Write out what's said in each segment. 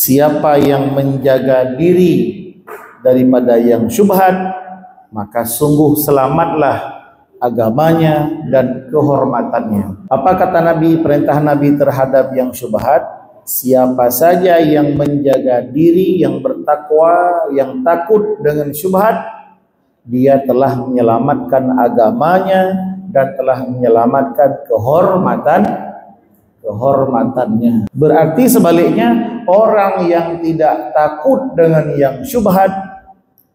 Siapa yang menjaga diri daripada yang syubhat, maka sungguh selamatlah agamanya dan kehormatannya. Apa kata Nabi, perintah Nabi terhadap yang syubhat? Siapa saja yang menjaga diri, yang bertakwa, yang takut dengan syubhat, dia telah menyelamatkan agamanya dan telah menyelamatkan kehormatannya. Berarti sebaliknya, orang yang tidak takut dengan yang syubhat,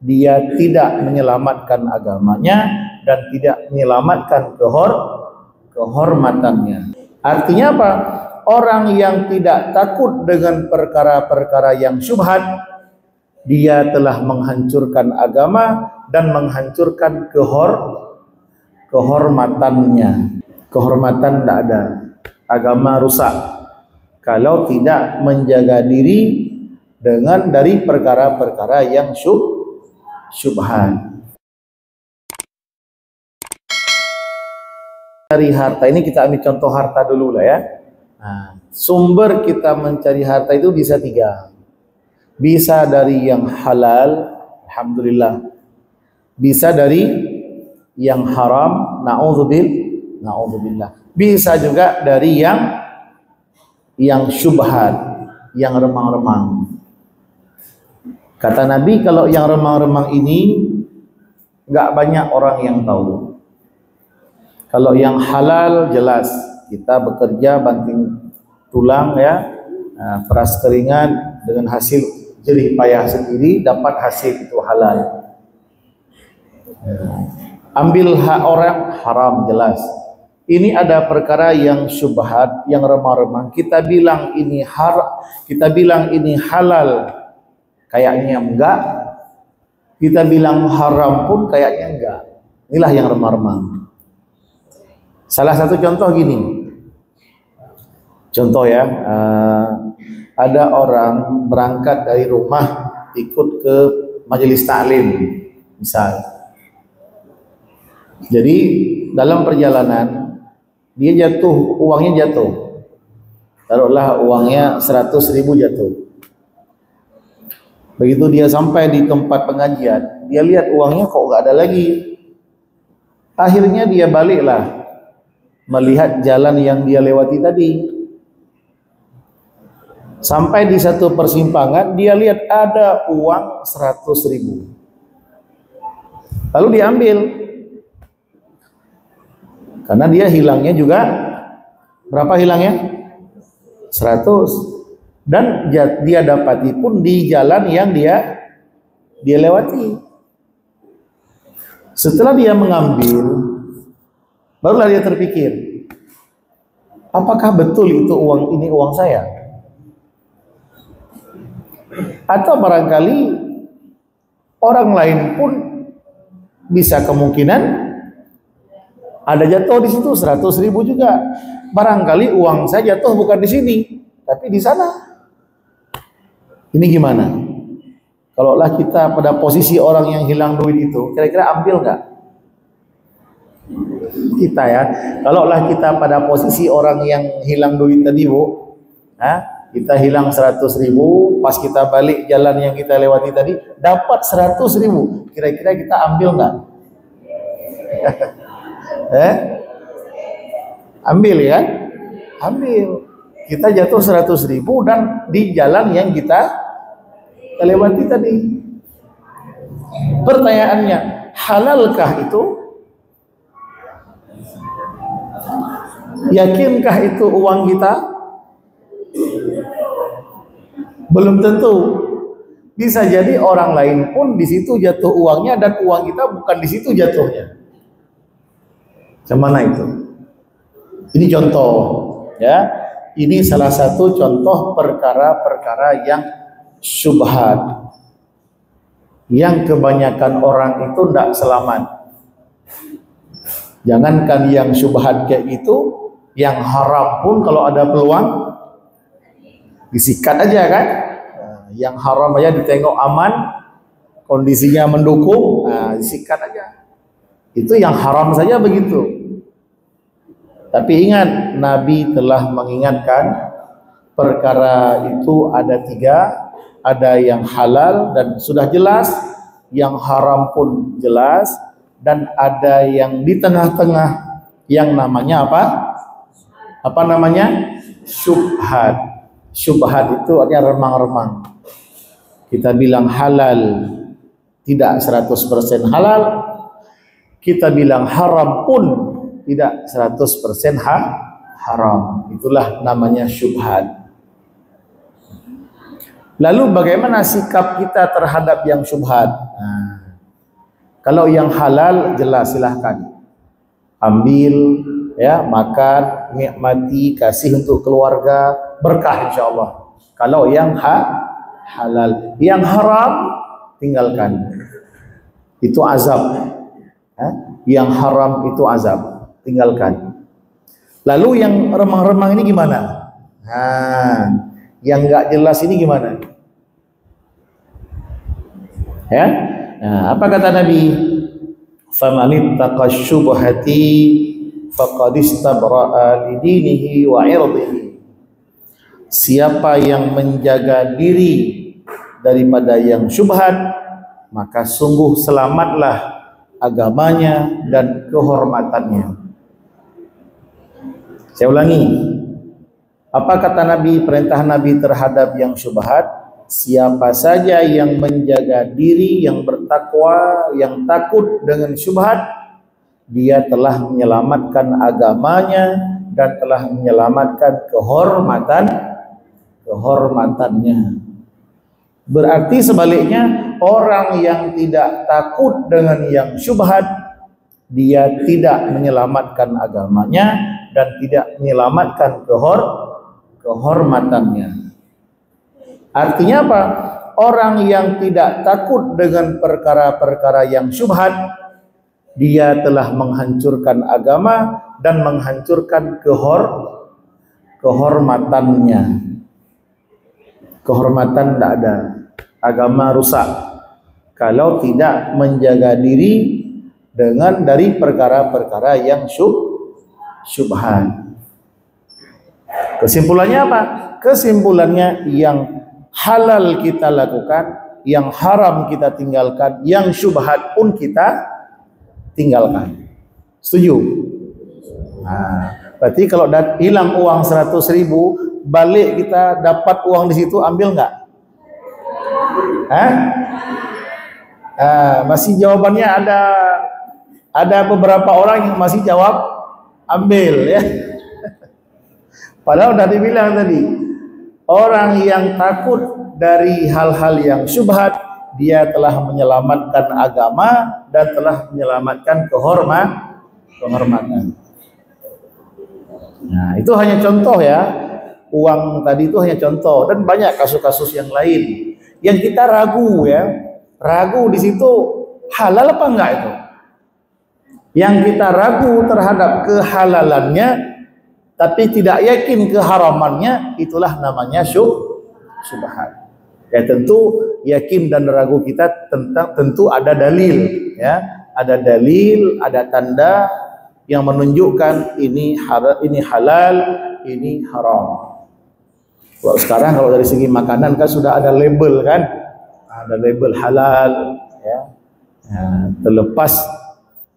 dia tidak menyelamatkan agamanya dan tidak menyelamatkan kehormatannya. Artinya apa? Orang yang tidak takut dengan perkara-perkara yang syubhat, dia telah menghancurkan agama dan menghancurkan kehormatannya. Kehormatan tidak ada, agama rusak kalau tidak menjaga diri dari perkara-perkara yang syubhat. Dari harta ini kita ambil contoh harta dulu lah ya. Nah, sumber kita mencari harta itu bisa 3. Bisa dari yang halal, alhamdulillah. Bisa dari yang haram, na'udzubillah. Bisa juga dari yang syubhat, yang remang-remang. Kata Nabi, kalau yang remang-remang ini nggak banyak orang yang tahu. Kalau yang halal jelas, kita bekerja banting tulang ya, peras keringat dengan hasil jerih payah sendiri, dapat hasil itu halal. Ambil hak orang haram jelas. Ini ada perkara yang syubhat, yang remang-remang. Kita bilang ini halal, kayaknya enggak. Kita bilang haram pun kayaknya enggak. Inilah yang remang-remang. Salah satu contoh gini. Contoh ya, ada orang berangkat dari rumah ikut ke majelis taklim, misal. Jadi dalam perjalanan dia uangnya jatuh. Taruhlah uangnya 100.000 jatuh. Begitu dia sampai di tempat pengajian, dia lihat uangnya kok nggak ada lagi. Akhirnya dia baliklah melihat jalan yang dia lewati tadi. Sampai di satu persimpangan, dia lihat ada uang 100.000. Lalu diambil. Karena dia hilangnya juga, berapa hilangnya? 100. Dan dia dapati pun di jalan yang dia lewati. Setelah dia mengambil, barulah dia terpikir, apakah betul itu uang saya? Atau barangkali orang lain pun bisa kemungkinan ada jatuh di situ 100.000 juga. Barangkali uang saya jatuh bukan di sini, tapi di sana. Ini gimana? Kalaulah kita pada posisi orang yang hilang duit itu, kira-kira ambil nggak? Kita ya, kalaulah kita pada posisi orang yang hilang duit tadi, Bu, kita hilang 100.000, pas kita balik jalan yang kita lewati tadi dapat 100.000, kira-kira kita ambil nggak? Ambil ya, ambil. Kita jatuh 100.000 dan di jalan yang kita lewati tadi. Pertanyaannya, halalkah itu? Yakinkah itu uang kita? Belum tentu. Bisa jadi orang lain pun di situ jatuh uangnya dan uang kita bukan di situ jatuhnya. Gimana itu? Ini contoh, ya. Ini salah satu contoh perkara-perkara yang syubhat, yang kebanyakan orang itu tidak selamat. Jangankan yang syubhat kayak gitu, yang haram pun kalau ada peluang disikat aja kan. Yang haram aja ditengok aman, kondisinya mendukung, disikat aja. Itu yang haram saja begitu. Tapi ingat, Nabi telah mengingatkan perkara itu ada tiga, ada yang halal dan sudah jelas, yang haram pun jelas, dan ada yang di tengah-tengah yang namanya apa? Apa namanya? Syubhat. Syubhat itu artinya remang-remang. Kita bilang halal tidak 100% halal, kita bilang haram pun tidak 100% haram. Itulah namanya syubhat. Lalu bagaimana sikap kita terhadap yang syubhat? Nah, kalau yang halal jelas silahkan ambil, ya, makan, nikmati, kasih untuk keluarga, berkah insyaallah. Kalau yang halal, yang haram tinggalkan. Itu azab. Yang haram itu azab, tinggalkan. Lalu yang remang-remang ini gimana? Yang enggak jelas ini gimana? Ya? Nah, apa kata Nabi? Famanittaqa syubhati faqad istabra'a lidinihi wa 'irdihi. Siapa yang menjaga diri daripada yang syubhat, maka sungguh selamatlah agamanya dan kehormatannya. Saya ulangi. Apa kata Nabi, perintah Nabi terhadap yang syubhat? Siapa saja yang menjaga diri, yang bertakwa, yang takut dengan syubhat, dia telah menyelamatkan agamanya dan telah menyelamatkan kehormatannya. Berarti sebaliknya, orang yang tidak takut dengan yang syubhat, dia tidak menyelamatkan agamanya dan tidak menyelamatkan kehormatannya. Artinya apa? Orang yang tidak takut dengan perkara-perkara yang syubhat, dia telah menghancurkan agama dan menghancurkan kehormatannya. Kehormatan tidak ada, agama rusak kalau tidak menjaga diri dari perkara-perkara yang syubhat. Kesimpulannya apa? Kesimpulannya yang halal kita lakukan, yang haram kita tinggalkan, yang syubhat pun kita tinggalkan. Setuju? Nah, berarti kalau hilang uang 100.000, balik kita dapat uang di situ, ambil nggak? Masih jawabannya ada beberapa orang yang masih jawab ambil, ya. Padahal sudah dibilang tadi, orang yang takut dari hal-hal yang syubhat, dia telah menyelamatkan agama dan telah menyelamatkan kehormatan. Nah, itu hanya contoh, ya. Uang tadi itu hanya contoh, dan banyak kasus-kasus yang lain yang kita ragu, ya. Ragu di situ halal apa enggak itu? Yang kita ragu terhadap kehalalannya tapi tidak yakin keharamannya, itulah namanya syubhat. Ya, tentu yakin dan ragu kita tentu ada dalil, ya. Ada dalil, ada tanda yang menunjukkan ini halal, ini haram. Kalau sekarang kalau dari segi makanan kan sudah ada label, kan? Ada label halal, ya. Terlepas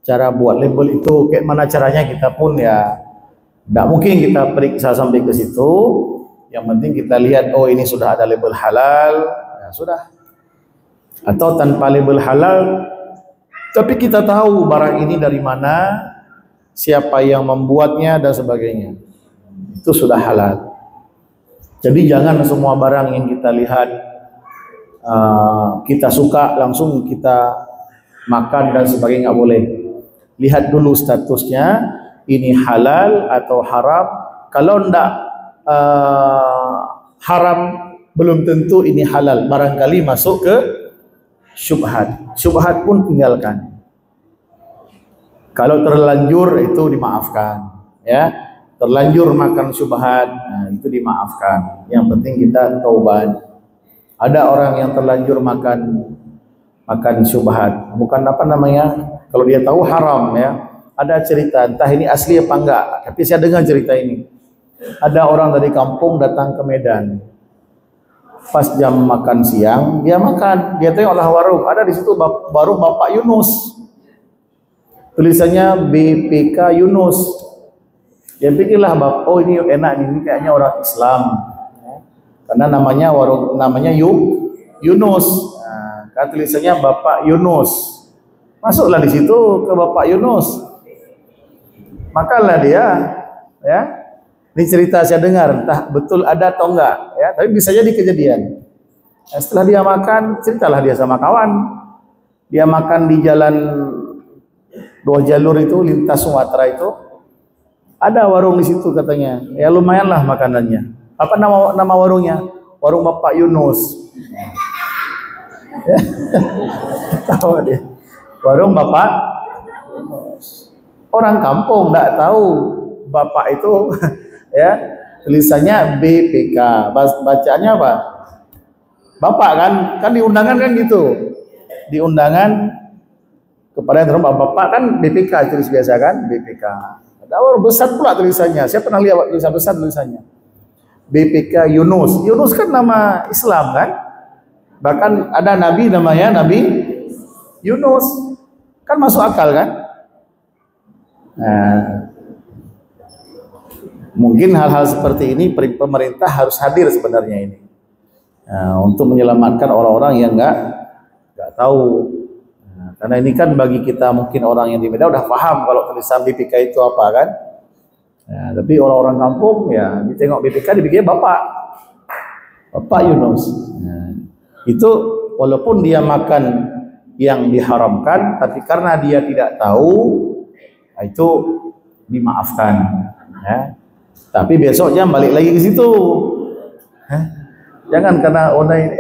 cara buat label itu kayak mana caranya, kita pun ya tidak mungkin kita periksa sampai ke situ. Yang penting kita lihat, oh ini sudah ada label halal, ya sudah. Atau tanpa label halal, tapi kita tahu barang ini dari mana, siapa yang membuatnya dan sebagainya, itu sudah halal. Jadi jangan semua barang yang kita lihat kita suka langsung kita makan dan sebagainya, nggak boleh. Lihat dulu statusnya, ini halal atau haram. Kalau enggak haram, belum tentu ini halal, barangkali masuk ke syubhat. Syubhat pun tinggalkan. Kalau terlanjur itu dimaafkan, ya. Terlanjur makan syubhat, nah, itu dimaafkan. Yang penting kita taubat. Ada orang yang terlanjur makan syubhat, bukan apa namanya, kalau dia tahu haram, ya. Ada cerita, entah ini asli apa enggak, tapi saya dengar cerita ini. Ada orang dari kampung datang ke Medan. Pas jam makan siang, dia makan. Dia tengoklah warung. Ada di situ warung Bapak Yunus. Tulisannya BPK Yunus. Dia pikirlah, oh ini enak, ini kayaknya orang Islam. Karena namanya Yunus. Nah, kan tulisannya Bapak Yunus. Masuklah di situ ke Bapak Yunus. Makanlah dia, ya. Ini cerita saya dengar, entah betul ada atau enggak, ya. Tapi bisa jadi kejadian. Nah, setelah dia makan, ceritalah dia sama kawan. Dia makan di jalan 2 jalur itu, lintas Sumatera itu. Ada warung di situ katanya. Ya lumayanlah makanannya. Apa nama warungnya? Warung Bapak Yunus. Tahu dia. Warung Bapak Yunus. Orang kampung enggak tahu Bapak itu ya, tulisannya BPK. Bacaannya apa? Bapak kan di undangan kan gitu. Di undangan kepada yang terhormat Bapak kan BPK tulis biasa kan, BPK. Ada orang besar pula tulisannya. Saya pernah lihat tulisan besar tulisannya. BPK Yunus. Yunus kan nama Islam kan? Bahkan ada nabi namanya Nabi Yunus. Kan masuk akal kan? Nah, mungkin hal-hal seperti ini pemerintah harus hadir sebenarnya ini. Nah, untuk menyelamatkan orang-orang yang enggak tahu. Nah, karena ini kan bagi kita mungkin orang yang di Medan udah paham kalau tulisan BPK itu apa kan. Nah, tapi orang-orang kampung ya ditengok BPK dipikir Bapak Yunus. Nah, itu walaupun dia makan yang diharamkan, tapi karena dia tidak tahu, itu dimaafkan. Ya. Tapi besoknya balik lagi ke situ. Jangan karena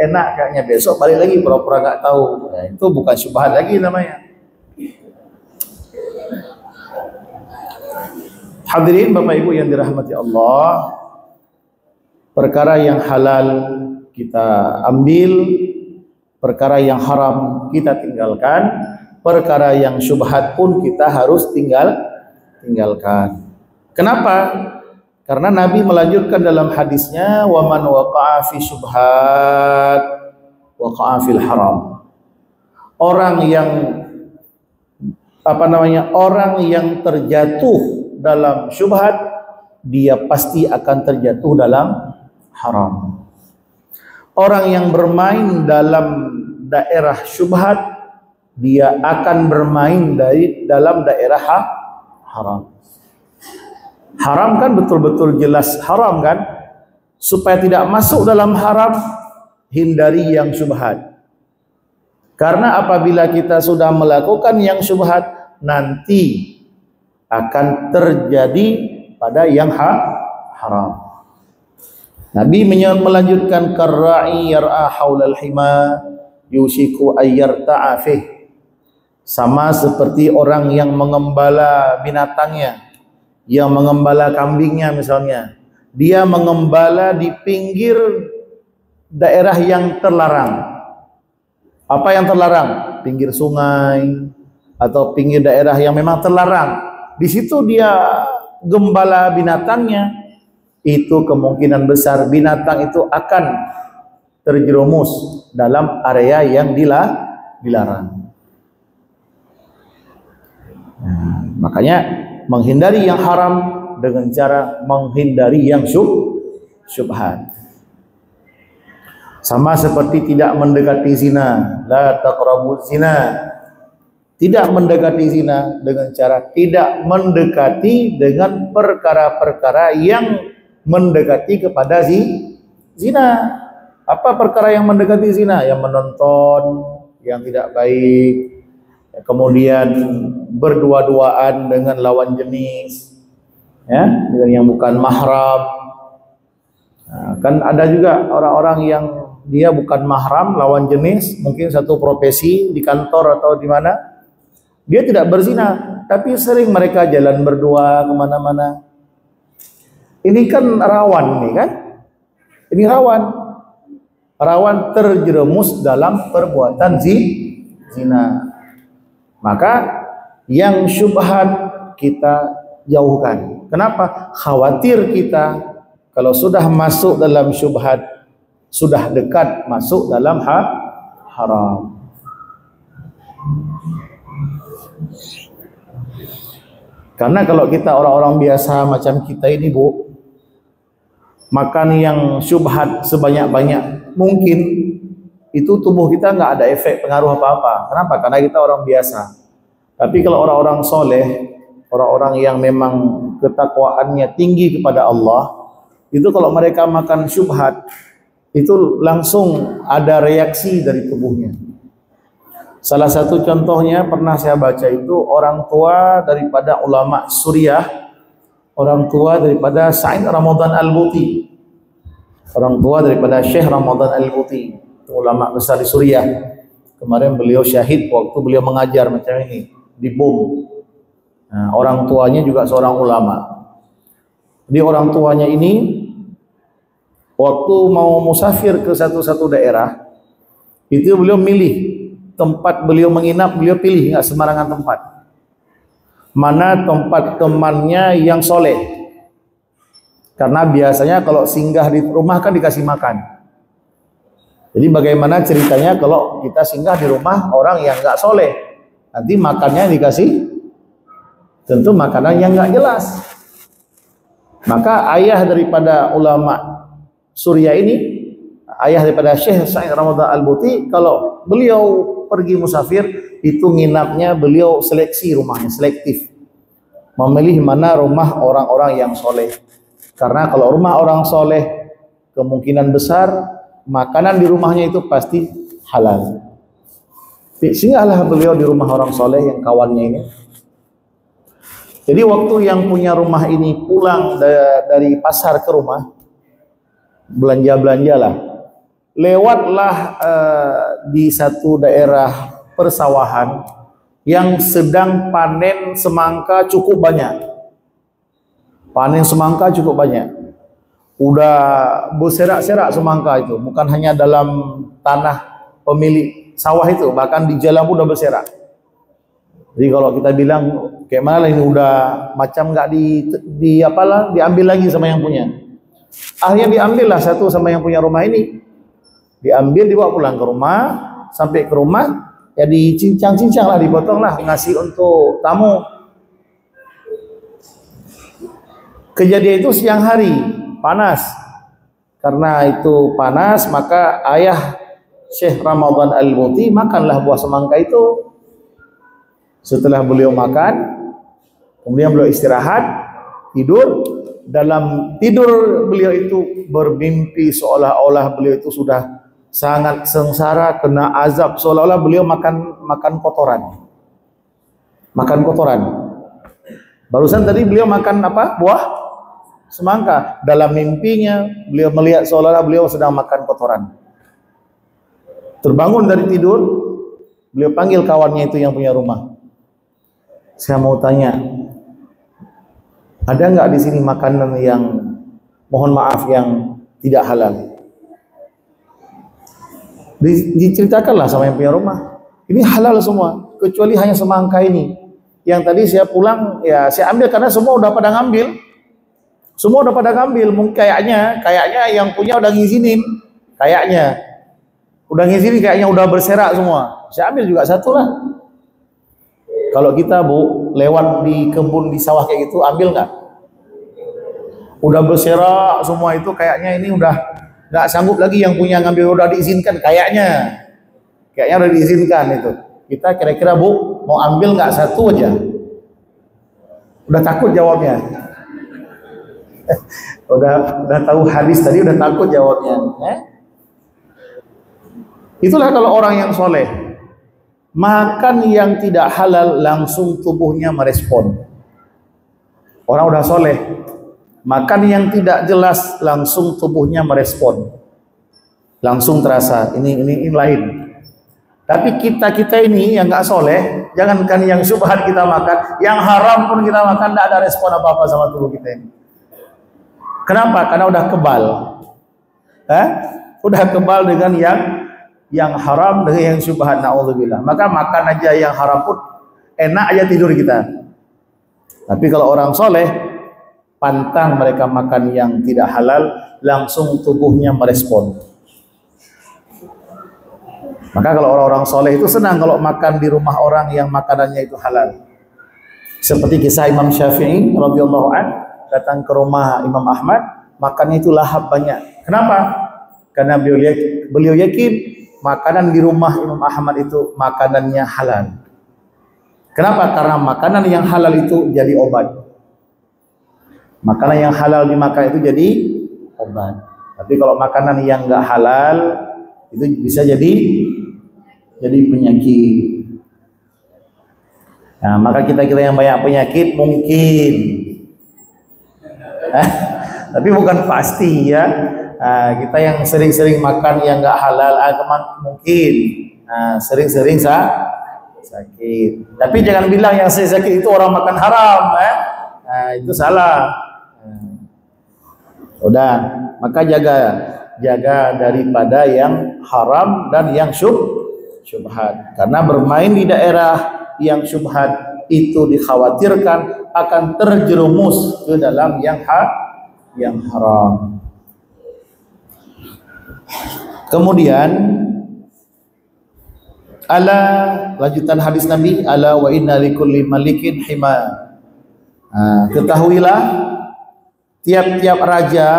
enak kayaknya besok balik lagi pura-pura nggak tahu. Ya, itu bukan syubhat lagi namanya. Hadirin Bapak Ibu yang dirahmati Allah, perkara yang halal kita ambil, perkara yang haram kita tinggalkan, perkara yang syubhat pun kita harus tinggalkan. Kenapa? Karena Nabi melanjutkan dalam hadisnya, wa man waqa'a fi syubhat waqa'a fil haram. Orang yang terjatuh dalam syubhat, dia pasti akan terjatuh dalam haram. Orang yang bermain dalam daerah syubhat, dia akan bermain dalam daerah haram. Haram kan betul-betul jelas haram kan? Supaya tidak masuk dalam haram, hindari yang syubhat. Karena apabila kita sudah melakukan yang syubhat, nanti akan terjadi pada yang haram. Nabi melanjutkan karra'i yar'a haulal hima yusiku ayyarta'a fih. Sama seperti orang yang mengembala binatangnya, yang mengembala kambingnya misalnya. Dia mengembala di pinggir daerah yang terlarang. Apa yang terlarang? Pinggir sungai atau pinggir daerah yang memang terlarang. Di situ dia gembala binatangnya, itu kemungkinan besar binatang itu akan terjerumus dalam area yang dilarang. Nah, makanya menghindari yang haram dengan cara menghindari yang syubhat. Sama seperti tidak mendekati zina, la taqrabuz zina. Tidak mendekati zina dengan cara tidak mendekati dengan perkara-perkara yang mendekati kepada zina. Apa perkara yang mendekati zina? Yang menonton, yang tidak baik, kemudian berdua-duaan dengan lawan jenis, ya, dengan yang bukan mahram. Nah, kan ada juga orang-orang yang dia bukan mahram, lawan jenis, mungkin satu profesi di kantor atau di mana, dia tidak berzina, tapi sering mereka jalan berdua kemana-mana. Ini kan rawan, ini kan? Ini rawan terjerumus dalam perbuatan zina. Maka yang syubhat kita jauhkan. Kenapa? Khawatir kita kalau sudah masuk dalam syubhat, sudah dekat masuk dalam haram. Karena kalau kita orang-orang biasa macam kita ini, Bu, makan yang syubhat sebanyak-banyak mungkin, itu tubuh kita nggak ada efek pengaruh apa-apa. Kenapa? Karena kita orang biasa. Tapi kalau orang-orang soleh, orang-orang yang memang ketakwaannya tinggi kepada Allah, itu kalau mereka makan syubhat, itu langsung ada reaksi dari tubuhnya. Salah satu contohnya pernah saya baca itu orang tua daripada ulama Suriah, orang tua daripada Sa'id Ramadan Al-Buti, orang tua daripada Syekh Ramadan Al-Buti, ulama besar di Suriah. Kemarin beliau syahid waktu beliau mengajar macam ini di bom. Nah, orang tuanya juga seorang ulama. Di orang tuanya ini waktu mau musafir ke satu daerah, itu beliau milih tempat beliau menginap, beliau pilih, nggak sembarangan tempat. Mana tempat temannya yang soleh. Karena biasanya kalau singgah di rumah kan dikasih makan. Jadi bagaimana ceritanya kalau kita singgah di rumah orang yang nggak soleh, nanti makannya dikasih tentu makanan yang nggak jelas. Maka ayah daripada ulama Suriah ini, ayah daripada Syekh Sa'id Ramadan Al-Buti, kalau beliau pergi musafir, itu nginapnya beliau seleksi rumahnya, selektif. Memilih mana rumah orang-orang yang soleh. Karena kalau rumah orang soleh, kemungkinan besar makanan di rumahnya itu pasti halal. Singgahlah beliau di rumah orang soleh yang kawannya ini. Jadi waktu yang punya rumah ini pulang dari pasar ke rumah, belanja-belanja lah, lewatlah di satu daerah persawahan yang sedang panen semangka cukup banyak. Panen semangka cukup banyak. Udah berserak-serak semangka itu, bukan hanya dalam tanah pemilik sawah itu, bahkan di jalan pun udah berserak. Jadi kalau kita bilang kayak mana ini udah macam nggak diambil lagi sama yang punya. Akhirnya diambil lah satu sama yang punya rumah ini. Diambil, dibawa pulang ke rumah. Sampai ke rumah ya dicincang-cincang lah, dipotong lah, ngasih untuk tamu. Kejadian itu siang hari, panas. Karena itu panas, maka ayah Syekh Ramadan Al-Buti makanlah buah semangka itu. Setelah beliau makan, kemudian beliau istirahat, tidur. Dalam tidur beliau itu bermimpi seolah-olah beliau itu sudah sangat sengsara, kena azab, seolah-olah beliau makan kotoran. Makan kotoran. Barusan tadi beliau makan apa? Buah semangka. Dalam mimpinya beliau melihat seolah-olah beliau sedang makan kotoran. Terbangun dari tidur, beliau panggil kawannya itu yang punya rumah. Saya mau tanya, ada nggak di sini makanan yang mohon maaf yang tidak halal? Diceritakanlah sama yang punya rumah. Ini halal semua, kecuali hanya semangka ini. Yang tadi saya pulang, ya saya ambil karena semua udah pada ngambil. Semua udah pada ngambil. Mungkin kayaknya yang punya udah ngizinin. Kayaknya udah berserak semua. Saya ambil juga satu lah. Kalau kita Bu lewat di kebun di sawah kayak gitu, ambil nggak? Udah berserak semua itu, kayaknya ini udah nggak sanggup lagi yang punya ngambil, udah diizinkan kayaknya udah diizinkan itu. Kita kira-kira Bu mau ambil nggak satu aja? Udah takut jawabnya. udah tahu hadis tadi, udah takut jawabnya. Itulah kalau orang yang soleh. Makan yang tidak halal langsung tubuhnya merespon. Orang udah soleh, makan yang tidak jelas langsung tubuhnya merespon. Langsung terasa ini lain. Tapi kita ini yang nggak soleh, jangankan yang syubhat kita makan, yang haram pun kita makan, tidak ada respon apa-apa sama tubuh kita ini. Kenapa? Karena udah kebal. Udah kebal dengan yang haram, dengan yang syubhat, na'udzubillah. Maka makan aja yang haram pun enak aja tidur kita. Tapi kalau orang soleh, pantang mereka makan yang tidak halal, langsung tubuhnya merespon. Maka kalau orang-orang soleh itu senang kalau makan di rumah orang yang makanannya itu halal. Seperti kisah Imam Syafi'i radhiyallahu an datang ke rumah Imam Ahmad, makannya itu lahap banyak. Kenapa? Karena beliau yakin makanan di rumah Imam Ahmad itu makanannya halal. Kenapa? Karena makanan yang halal itu jadi obat. Makanan yang halal dimakan itu jadi obat. Tapi kalau makanan yang enggak halal itu bisa jadi penyakit. Nah, maka kita yang banyak penyakit mungkin, tapi bukan pasti ya. Kita yang sering-sering makan yang enggak halal, mungkin sering-sering sakit. Tapi jangan bilang yang sering sakit itu orang makan haram, itu salah. Udah, maka jaga daripada yang haram dan yang syubhat. Karena bermain di daerah yang syubhat itu dikhawatirkan akan terjerumus ke dalam yang haram. Kemudian lanjutan hadis Nabi, ala wa inna likulli malikin hima. Ketahuilah tiap-tiap raja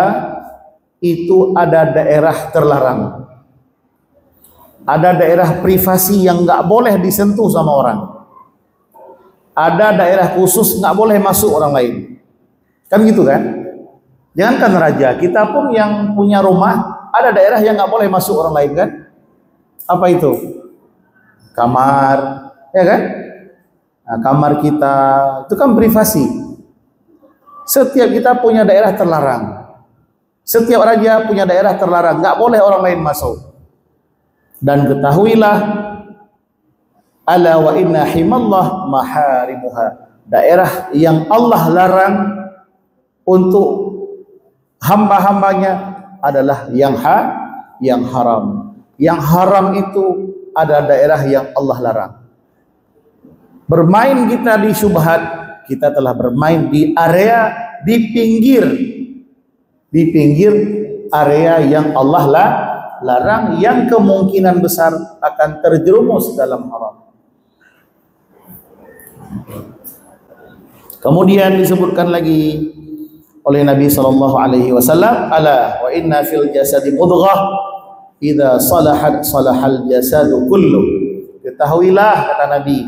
itu ada daerah terlarang. Ada daerah privasi yang nggak boleh disentuh sama orang. Ada daerah khusus nggak boleh masuk orang lain. Kan gitu kan? Jangankan raja, kita pun yang punya rumah ada daerah yang nggak boleh masuk orang lain kan? Apa itu? Kamar, ya kan? Nah, kamar kita itu kan privasi. Setiap kita punya daerah terlarang. Setiap raja punya daerah terlarang, nggak boleh orang lain masuk. Dan ketahuilah, ala wa inna himallah maharimuha. Daerah yang Allah larang untuk hamba-hambanya adalah yang haram. Yang haram itu ada daerah yang Allah larang. Bermain kita di syubhat, kita telah bermain di area di pinggir area yang Allah larang, yang kemungkinan besar akan terjerumus dalam haram. Kemudian disebutkan lagi oleh Nabi sallallahu alaihi wasallam, ala wa inna fil jasadi mudghah idza salahat salahal jasadu kullu. Ketahuilah, kata Nabi,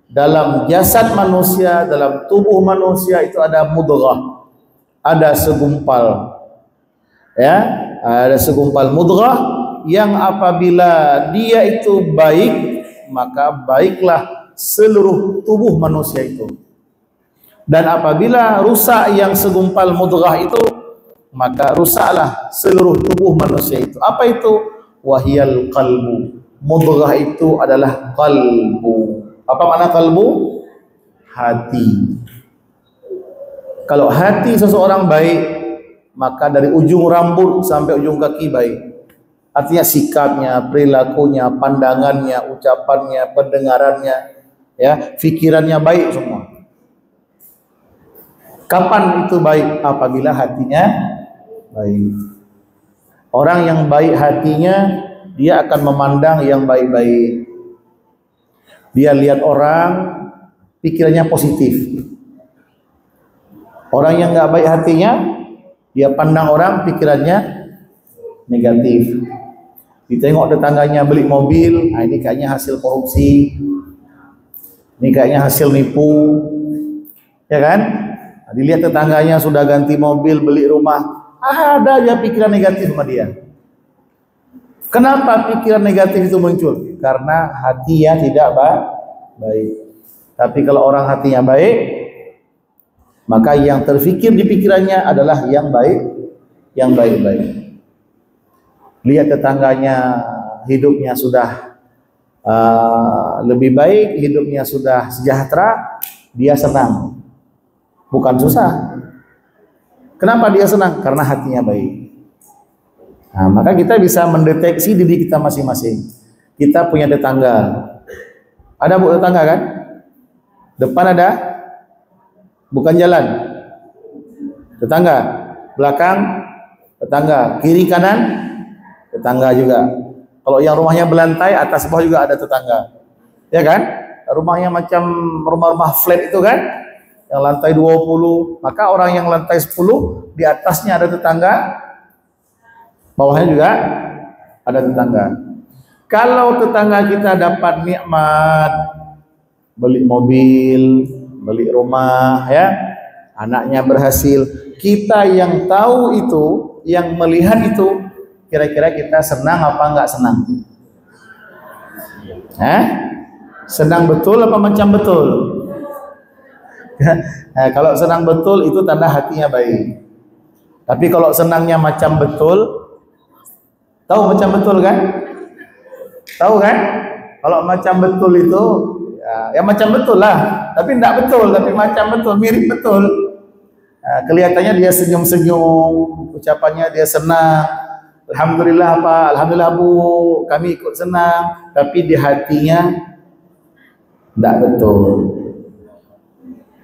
dalam jasad manusia, dalam tubuh manusia itu ada mudghah, ada segumpal, ya, ada segumpal mudghah yang apabila dia itu baik, maka baiklah seluruh tubuh manusia itu. Dan apabila rusak yang segumpal mudghah itu, maka rusaklah seluruh tubuh manusia itu. Apa itu? Wahyal qalbu. Mudghah itu adalah qalbu. Apa makna qalbu? Hati. Kalau hati seseorang baik, maka dari ujung rambut sampai ujung kaki baik. Artinya sikapnya, perilakunya, pandangannya, ucapannya, pendengarannya, ya, pikirannya baik semua. Kapan itu baik? Apabila hatinya baik. Orang yang baik hatinya, dia akan memandang yang baik-baik. Dia lihat orang, pikirannya positif. Orang yang nggak baik hatinya, dia pandang orang, pikirannya negatif. Ditengok tetangganya beli mobil, nah ini kayaknya hasil korupsi, ini kayaknya hasil nipu, ya kan? Dilihat tetangganya sudah ganti mobil, beli rumah, ada aja pikiran negatif sama dia. Kenapa pikiran negatif itu muncul? Karena hatinya tidak baik. Tapi kalau orang hatinya baik, maka yang terfikir di pikirannya adalah yang baik, yang baik-baik. Lihat tetangganya hidupnya sudah lebih baik, hidupnya sudah sejahtera, dia senang. Bukan susah. Kenapa dia senang? Karena hatinya baik. Nah, maka kita bisa mendeteksi diri kita masing-masing. Kita punya tetangga. Ada bu tetangga kan? Depan ada? Bukan jalan. tetangga, belakang tetangga, kiri kanan tetangga juga. Kalau yang rumahnya belantai, atas bawah juga ada tetangga. Ya kan? Rumahnya macam rumah-rumah flat itu kan, yang lantai 20, maka orang yang lantai 10 di atasnya ada tetangga, bawahnya juga ada tetangga. Kalau tetangga kita dapat nikmat, beli mobil, beli rumah, ya, anaknya berhasil, kita yang tahu itu, yang melihat itu, kira-kira kita senang apa enggak senang? Senang betul apa macam betul? Nah, kalau senang betul itu tanda hatinya baik. Tapi kalau senangnya macam betul, tahu macam betul kan? Tahu kan? Kalau macam betul itu, ya macam betul lah. Tapi tidak betul, tapi macam betul, mirip betul. Kelihatannya dia senyum-senyum, ucapannya dia senang. Alhamdulillah Pak, alhamdulillah Bu, kami ikut senang. Tapi di hatinya tidak betul.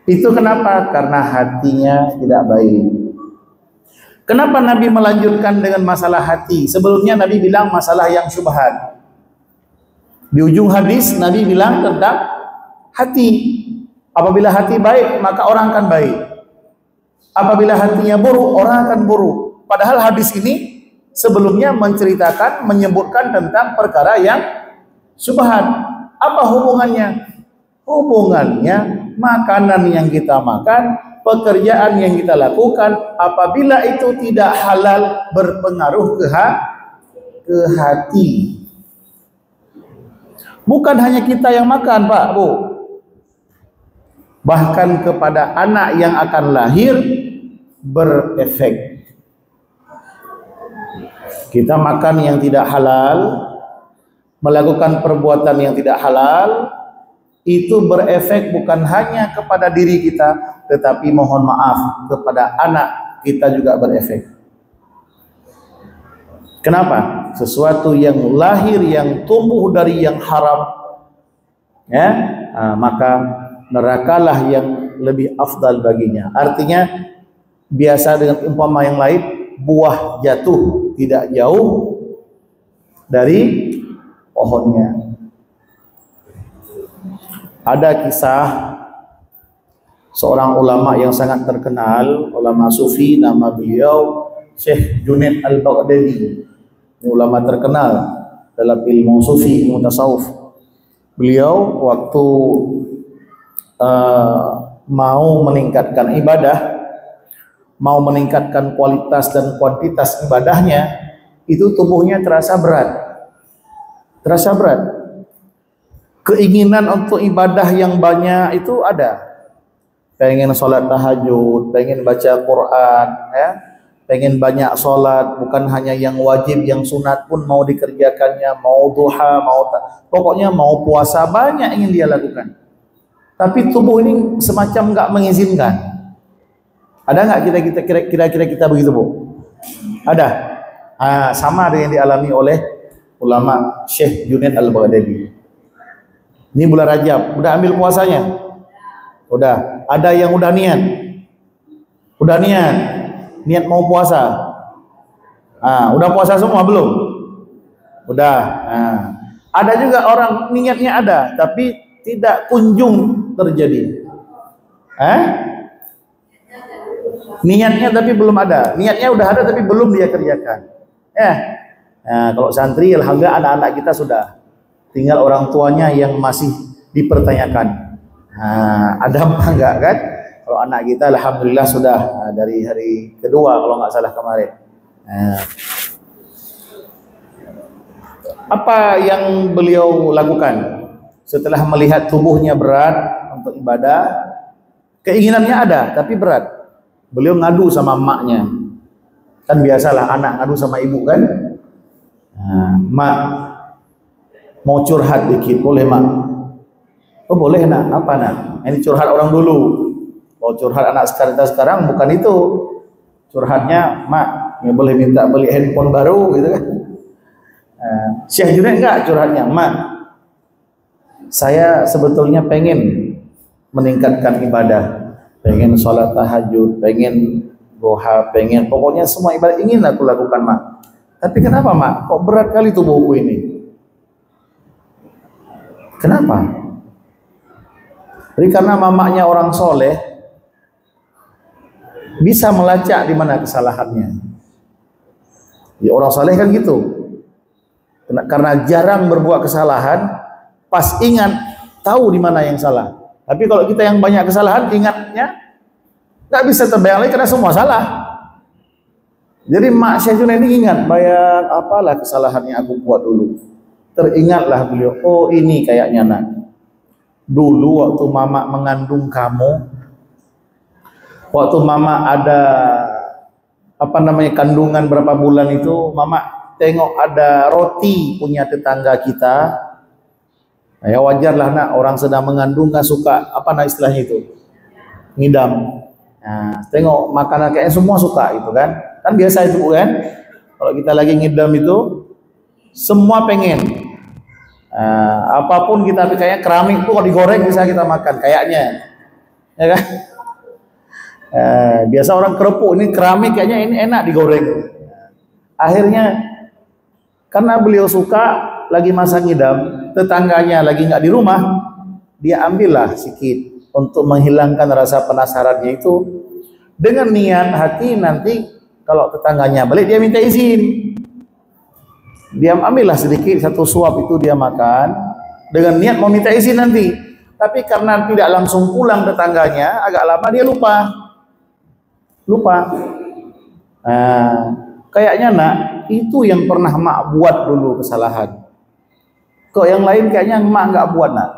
Itu kenapa? Karena hatinya tidak baik. Kenapa Nabi melanjutkan dengan masalah hati? Sebelumnya Nabi bilang masalah yang syubhat. Di ujung hadis Nabi bilang tentang hati. Apabila hati baik, maka orang akan baik. Apabila hatinya buruk, orang akan buruk. Padahal hadis ini sebelumnya menceritakan, menyebutkan tentang perkara yang syubhat. Apa hubungannya? Hubungannya makanan yang kita makan, pekerjaan yang kita lakukan, apabila itu tidak halal, berpengaruh ke hati. Bukan hanya kita yang makan, Pak, Bu. Bahkan kepada anak yang akan lahir berefek. Kita makan yang tidak halal, melakukan perbuatan yang tidak halal, itu berefek bukan hanya kepada diri kita, tetapi mohon maaf kepada anak kita juga berefek. Kenapa? Sesuatu yang lahir, yang tumbuh dari yang haram, ya, maka nerakalah yang lebih afdal baginya. Artinya biasa dengan umpama yang lain, buah jatuh tidak jauh dari pohonnya. Ada kisah seorang ulama yang sangat terkenal, ulama sufi, nama beliau Syekh Junaid Al-Baghdadi. Ini ulama terkenal dalam ilmu sufi, ilmu tasawuf. Beliau waktu mau meningkatkan ibadah, mau meningkatkan kualitas dan kuantitas ibadahnya, itu tubuhnya terasa berat. Terasa berat. Keinginan untuk ibadah yang banyak itu ada. Pengen sholat tahajud, pengen baca Quran, ya, pengen banyak sholat, bukan hanya yang wajib, yang sunat pun mau dikerjakannya, mau duha, pokoknya mau puasa, banyak ingin dia lakukan. Tapi tubuh ini semacam enggak mengizinkan. Ada enggak kira-kira kita begitu, Bu? Ada. Sama dengan yang dialami oleh ulama Syekh Junaid Al-Baghdadi. Ini bulan Rajab, udah ambil puasanya? Udah. Ada yang udah niat? Udah niat mau puasa? Udah puasa semua belum? Udah. Ada juga orang niatnya ada, tapi tidak kunjung terjadi. Niatnya tapi belum ada. Niatnya udah ada tapi belum dia kerjakan. Kalau santri, alhamdulillah anak-anak kita sudah. Tinggal orang tuanya yang masih dipertanyakan. Ada apa enggak kan? Kalau anak kita alhamdulillah sudah dari hari kedua kalau nggak salah kemarin. Apa yang beliau lakukan setelah melihat tubuhnya berat untuk ibadah? Keinginannya ada tapi berat. Beliau ngadu sama emaknya. Kan biasalah anak ngadu sama ibu kan? Mak, mau curhat dikit, boleh mak? Oh boleh nak, apa nak? Ini curhat orang dulu. Mau curhat anak sekarang bukan itu. Curhatnya, mak, ya boleh minta beli handphone baru gitu kan? Syekh Junaid enggak curhatnya, mak, saya sebetulnya pengen meningkatkan ibadah, pengen sholat tahajud, pengen duha pengen, pokoknya semua ibadah ingin aku lakukan mak. Tapi kenapa mak? Kok berat kali tubuhku ini? Kenapa? Jadi karena mamanya orang soleh bisa melacak di mana kesalahannya. Ya orang soleh kan gitu. Karena jarang berbuat kesalahan, pas ingat tahu di mana yang salah. Tapi kalau kita yang banyak kesalahan, ingatnya nggak bisa terbayang lagi karena semua salah. Jadi Mak Syekh Junaid ini ingat, bayang apalah kesalahan yang aku buat dulu. Teringatlah beliau, oh ini kayaknya nak. Dulu waktu Mama mengandung kamu, waktu Mama ada kandungan berapa bulan itu, Mama tengok ada roti punya tetangga kita. Ya wajarlah nak, orang sedang mengandung kan suka istilahnya itu, ngidam. Nah, tengok makanan kayaknya semua suka itu kan biasa itu kan, kalau kita lagi ngidam itu semua pengen. Apapun kita kayaknya keramik tuh kalau digoreng bisa kita makan kayaknya, ya kan? Biasa orang kerupuk, ini keramik kayaknya ini enak digoreng. Akhirnya karena beliau suka, lagi masa ngidam, tetangganya lagi nggak di rumah, dia ambillah sedikit untuk menghilangkan rasa penasarannya itu, dengan niat hati nanti kalau tetangganya balik dia minta izin, dia ambillah sedikit satu suap itu dia makan dengan niat mau minta izin nanti. Tapi karena tidak langsung pulang tetangganya, agak lama dia lupa. Kayaknya nak, itu yang pernah mak buat dulu kesalahan. Kok yang lain kayaknya mak nggak buat nak.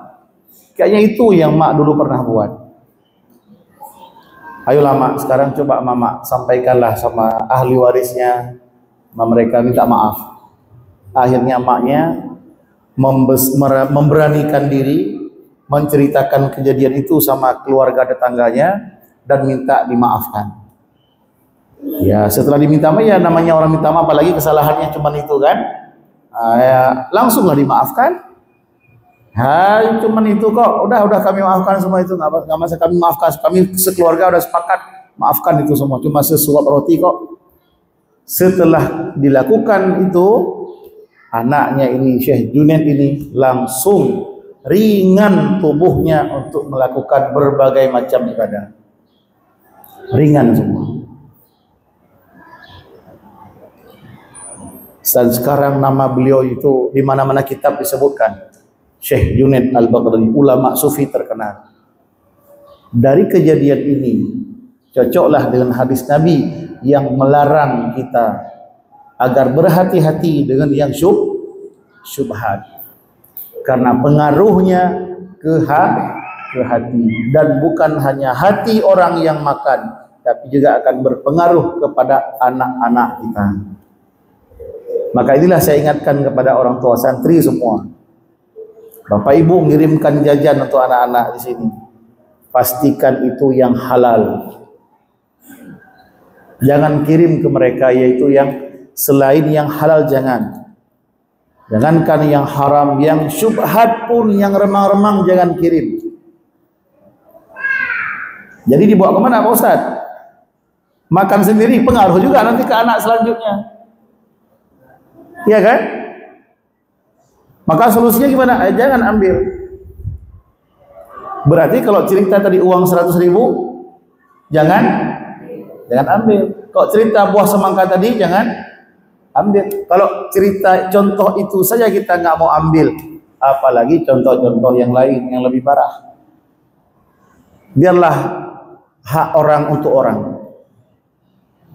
Kayaknya itu yang mak dulu pernah buat. Ayolah mak, sekarang coba mama sampaikanlah sama ahli warisnya, mereka minta maaf. Akhirnya maknya memberanikan diri, menceritakan kejadian itu sama keluarga tetangganya dan minta dimaafkan. Ya setelah diminta maaf, ya namanya orang minta maaf, apalagi kesalahannya cuma itu kan, ya, langsunglah dimaafkan. Cuman itu kok, udah kami maafkan semua itu, nggak masalah, kami maafkan, kami sekeluarga udah sepakat maafkan itu semua, cuma sesuap roti kok. Setelah dilakukan itu, anaknya ini Syekh Junaid ini langsung ringan tubuhnya untuk melakukan berbagai macam ibadah, ringan semua. Dan sekarang nama beliau itu di mana-mana kitab disebutkan, Syekh Junaid Al-Baghdadi, ulama sufi terkenal. Dari kejadian ini cocoklah dengan hadis Nabi yang melarang kita agar berhati-hati dengan yang syubhat, karena pengaruhnya ke hati, dan bukan hanya hati orang yang makan, tapi juga akan berpengaruh kepada anak-anak kita. Maka inilah saya ingatkan kepada orang tua santri semua, Bapak Ibu mengirimkan jajan untuk anak-anak di sini, pastikan itu yang halal. Jangan kirim ke mereka yaitu yang selain yang halal, jangankan yang haram, yang syubhat pun, yang remang-remang jangan kirim. Jadi dibawa kemana Pak Ustaz? Makan sendiri pengaruh juga nanti ke anak selanjutnya. Iya kan? Maka solusinya gimana? Jangan ambil. Berarti kalau cerita tadi uang 100.000, jangan ambil. Kalau cerita buah semangka tadi, jangan ambil. Kalau cerita contoh itu saja kita nggak mau ambil, apalagi contoh-contoh yang lain yang lebih parah. Biarlah hak orang untuk orang.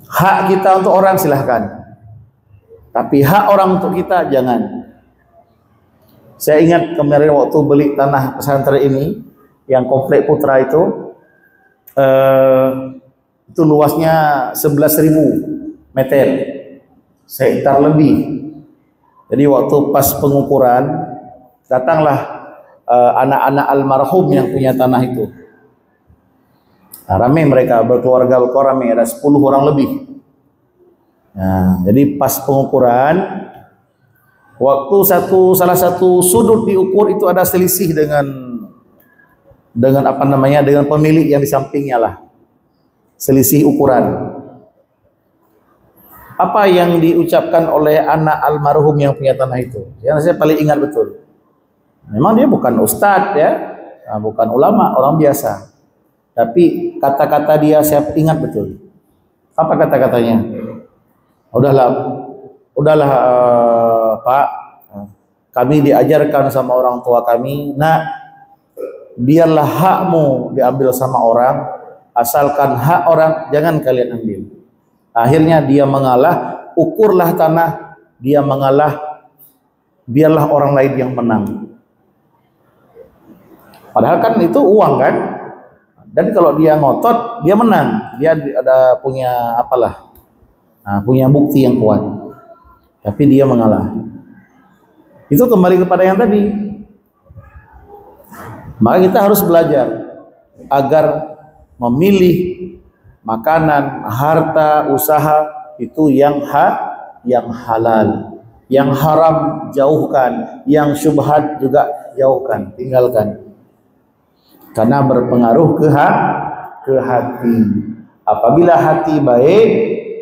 Hak kita untuk orang silahkan, tapi hak orang untuk kita jangan. Saya ingat kemarin waktu beli tanah pesantren ini, yang komplek Putra itu luasnya 11.000 meter, sehektar lebih. Jadi waktu pas pengukuran, datanglah anak-anak almarhum yang punya tanah itu. Nah, ramai mereka, berkeluarga ramai, ada 10 orang lebih. Nah, jadi pas pengukuran, waktu salah satu sudut diukur itu ada selisih dengan dengan pemilik yang di sampingnya lah, selisih ukuran. Apa yang diucapkan oleh anak almarhum yang punya tanah itu? Yang saya paling ingat betul. Memang dia bukan ustadz ya, bukan ulama, orang biasa. Tapi kata-kata dia saya ingat betul. Apa kata-katanya? Udahlah Pak, kami diajarkan sama orang tua kami, nak, biarlah hakmu diambil sama orang, asalkan hak orang jangan kalian ambil. Akhirnya dia mengalah, ukurlah tanah, dia mengalah, biarlah orang lain yang menang. Padahal kan itu uang kan, dan kalau dia ngotot dia menang, dia ada punya apalah, punya bukti yang kuat, tapi dia mengalah. Itu kembali kepada yang tadi. Maka kita harus belajar agar memilih makanan, harta, usaha itu yang halal, yang haram jauhkan, yang syubhat juga jauhkan, tinggalkan. Karena berpengaruh ke hati. Apabila hati baik,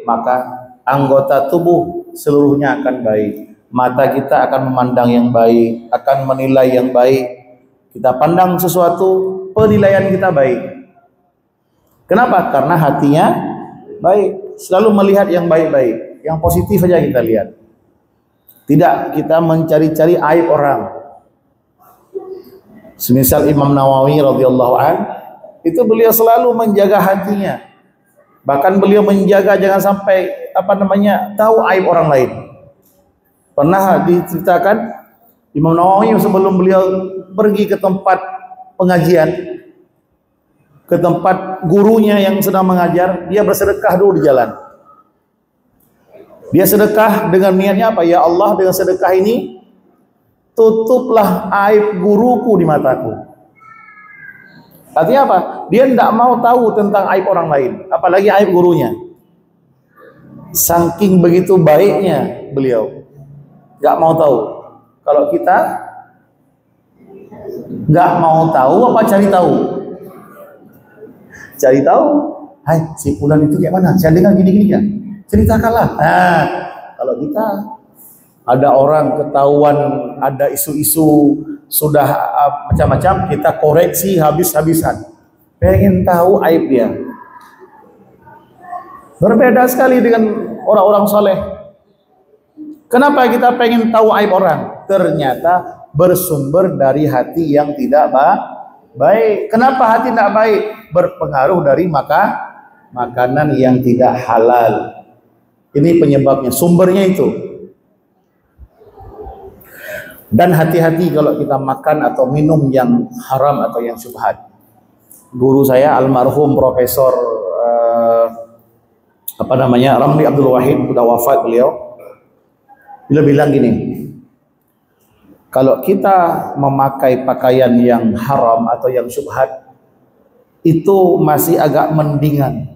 maka anggota tubuh seluruhnya akan baik. Mata kita akan memandang yang baik, akan menilai yang baik. Kita pandang sesuatu, penilaian kita baik. Kenapa? Karena hatinya baik. Selalu melihat yang baik-baik, yang positif saja kita lihat. Tidak kita mencari-cari aib orang. Semisal Imam Nawawi radhiyallahu an, itu beliau selalu menjaga hatinya. Bahkan beliau menjaga jangan sampai tahu aib orang lain. Pernah diceritakan Imam Nawawi sebelum beliau pergi ke tempat pengajian, ke tempat gurunya yang sedang mengajar, dia bersedekah dulu di jalan. Dia sedekah dengan niatnya apa? Ya Allah, dengan sedekah ini tutuplah aib guruku di mataku. Artinya apa? Dia tidak mau tahu tentang aib orang lain, apalagi aib gurunya. Saking begitu baiknya beliau, nggak mau tahu. Kalau kita nggak mau tahu, apa cari tahu? Cari tahu, hai si fulan itu kayak mana? Saya dengar gini-gini ya. Ceritakanlah. Nah, kalau kita ada orang ketahuan, ada isu-isu sudah macam-macam, kita koreksi habis-habisan. Pengen tahu aib dia. Berbeda sekali dengan orang-orang soleh. Kenapa kita pengen tahu aib orang? Ternyata bersumber dari hati yang tidak baik. Kenapa hati tidak baik? Berpengaruh dari makanan yang tidak halal. Ini penyebabnya, sumbernya itu. Dan hati-hati kalau kita makan atau minum yang haram atau yang syubhat. Guru saya almarhum Profesor Ramli Abdul Wahid, sudah wafat beliau. Beliau bilang gini, kalau kita memakai pakaian yang haram atau yang syubhat, itu masih agak mendingan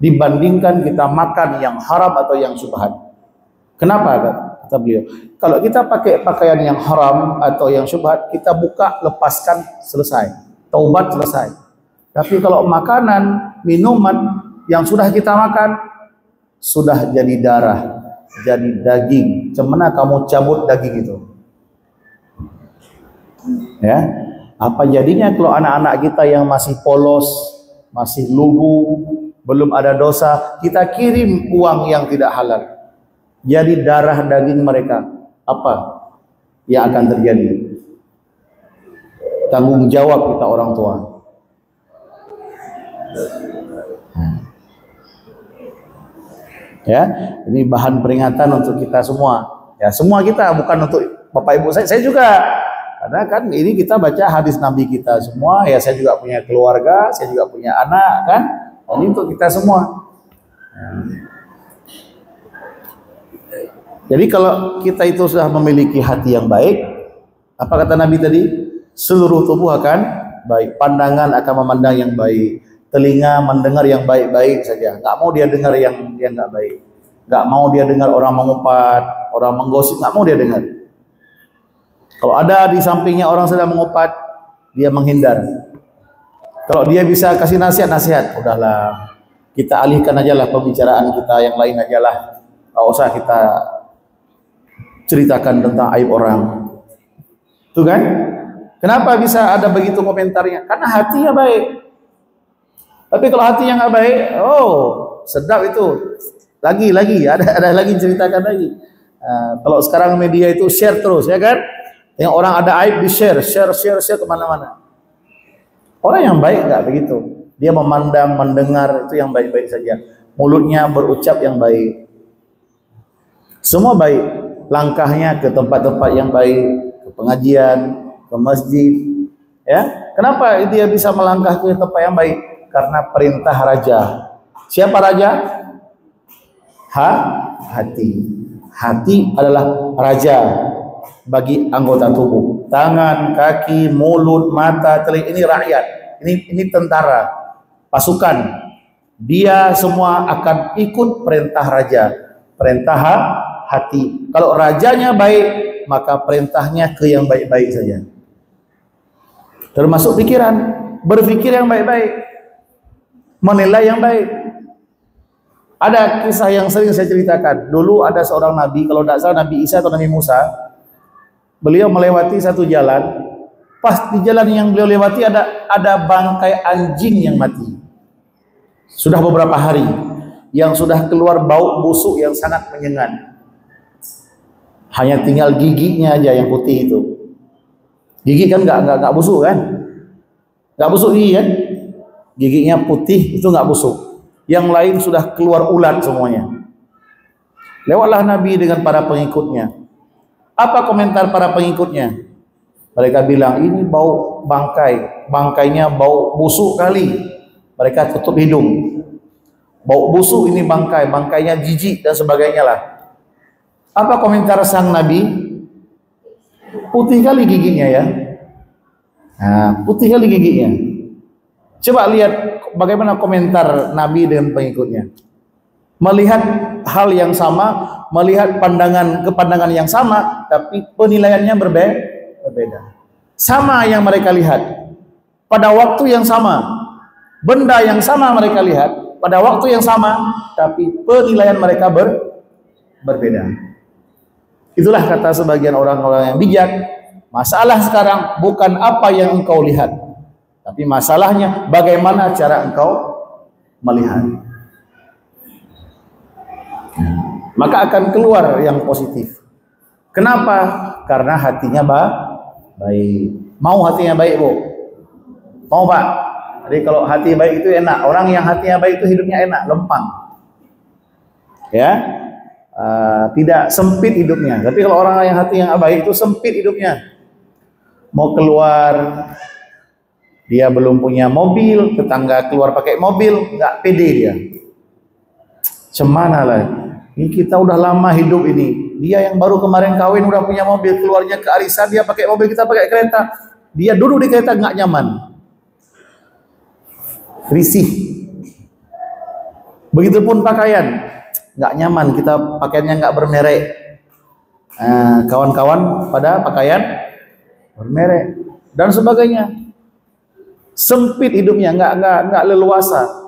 dibandingkan kita makan yang haram atau yang syubhat. Kenapa? Kata beliau, kalau kita pakai pakaian yang haram atau yang syubhat, kita buka, lepaskan, selesai, taubat, selesai. Tapi kalau makanan, minuman yang sudah kita makan, sudah jadi darah, jadi daging. Cemana kamu cabut daging itu? Ya, apa jadinya kalau anak-anak kita yang masih polos, masih lugu, belum ada dosa, kita kirim uang yang tidak halal, jadi darah daging mereka, apa yang akan terjadi? Tanggung jawab kita orang tua. Ya, ini bahan peringatan untuk kita semua. Ya, semua kita, bukan untuk bapak ibu saya juga. Karena kan ini kita baca hadis Nabi kita semua, ya saya juga punya keluarga, saya juga punya anak kan. Ini untuk kita semua. Jadi kalau kita itu sudah memiliki hati yang baik, apa kata Nabi tadi? Seluruh tubuh akan baik, pandangan akan memandang yang baik, telinga mendengar yang baik-baik saja. Nggak mau dia dengar yang nggak baik. Nggak mau dia dengar orang mengumpat, orang menggosip, nggak mau dia dengar. Kalau ada di sampingnya orang sedang mengupat, dia menghindar. Kalau dia bisa kasih nasihat, udahlah, kita alihkan aja lah pembicaraan kita yang lain aja lah. Nggak usah kita ceritakan tentang aib orang. Tuh kan? Kenapa bisa ada begitu komentarnya? Karena hatinya baik. Tapi kalau hatinya nggak baik, oh sedap itu. Lagi ada lagi ceritakan lagi. Kalau sekarang media itu share terus, ya kan? Yang orang ada aib di share kemana-mana. Orang yang baik nggak begitu. Dia memandang, mendengar itu yang baik-baik saja. Mulutnya berucap yang baik. Semua baik. Langkahnya ke tempat-tempat yang baik, ke pengajian, ke masjid. Ya, kenapa dia bisa melangkah ke tempat yang baik? Karena perintah raja. Siapa raja? Hati. Hati adalah raja bagi anggota tubuh. Tangan, kaki, mulut, mata, telinga, ini rakyat. Ini tentara, pasukan. Dia semua akan ikut perintah raja, perintah hati. Kalau rajanya baik, maka perintahnya ke yang baik-baik saja. Termasuk pikiran, berpikir yang baik-baik, menilai yang baik. Ada kisah yang sering saya ceritakan. Dulu ada seorang nabi, kalau tidak salah Nabi Isa atau Nabi Musa. Beliau melewati satu jalan. Pas di jalan yang beliau lewati ada bangkai anjing yang mati. Sudah beberapa hari, yang sudah keluar bau busuk yang sangat menyengat. Hanya tinggal giginya aja yang putih itu. Gigi kan nggak busuk kan? Nggak busuk gigi kan? Giginya putih itu nggak busuk. Yang lain sudah keluar ulat semuanya. Lewatlah Nabi dengan para pengikutnya. Apa komentar para pengikutnya? Mereka bilang ini bau bangkai, bangkainya bau busuk kali. Mereka tutup hidung. Bau busuk ini bangkai, bangkainya jijik dan sebagainya lah. Apa komentar sang Nabi? Putih kali giginya ya. Nah, putih kali giginya. Coba lihat bagaimana komentar Nabi dengan pengikutnya. Melihat hal yang sama, melihat kepandangan yang sama, tapi penilaiannya berbeda. Sama yang mereka lihat. Pada waktu yang sama, benda yang sama mereka lihat, pada waktu yang sama, tapi penilaian mereka berbeda. Itulah kata sebagian orang-orang yang bijak. Masalah sekarang bukan apa yang engkau lihat, tapi masalahnya bagaimana cara engkau melihat. Maka akan keluar yang positif. Kenapa? Karena hatinya baik. Mau hatinya baik, Bu? Mau, Pak? Jadi kalau hati baik itu enak. Orang yang hatinya baik itu hidupnya enak, lempang. Ya, tidak sempit hidupnya. Tapi kalau orang yang hati yang baik itu sempit hidupnya. Mau keluar, dia belum punya mobil, tetangga keluar pakai mobil, nggak pede dia. Cemana lah. Ini kita udah lama hidup ini. Dia yang baru kemarin kawin udah punya mobil, keluarnya ke arisan dia pakai mobil, kita pakai kereta. Dia duduk di kereta nggak nyaman. Risih. Begitupun pakaian, nggak nyaman. Kita pakaiannya nggak bermerek. Kawan-kawan pada pakaian bermerek dan sebagainya. Sempit hidupnya, nggak leluasa.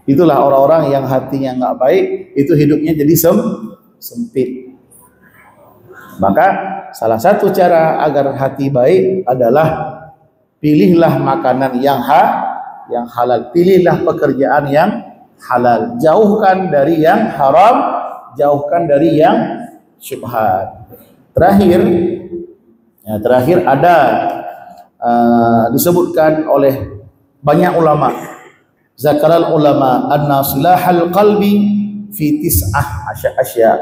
Itulah orang-orang yang hatinya nggak baik, itu hidupnya jadi sempit. Maka salah satu cara agar hati baik adalah pilihlah makanan yang halal, pilihlah pekerjaan yang halal, jauhkan dari yang haram, jauhkan dari yang syubhat. Terakhir ada disebutkan oleh banyak ulama. Zakaral ulama anna silahal qalbi fi tis'ah asya.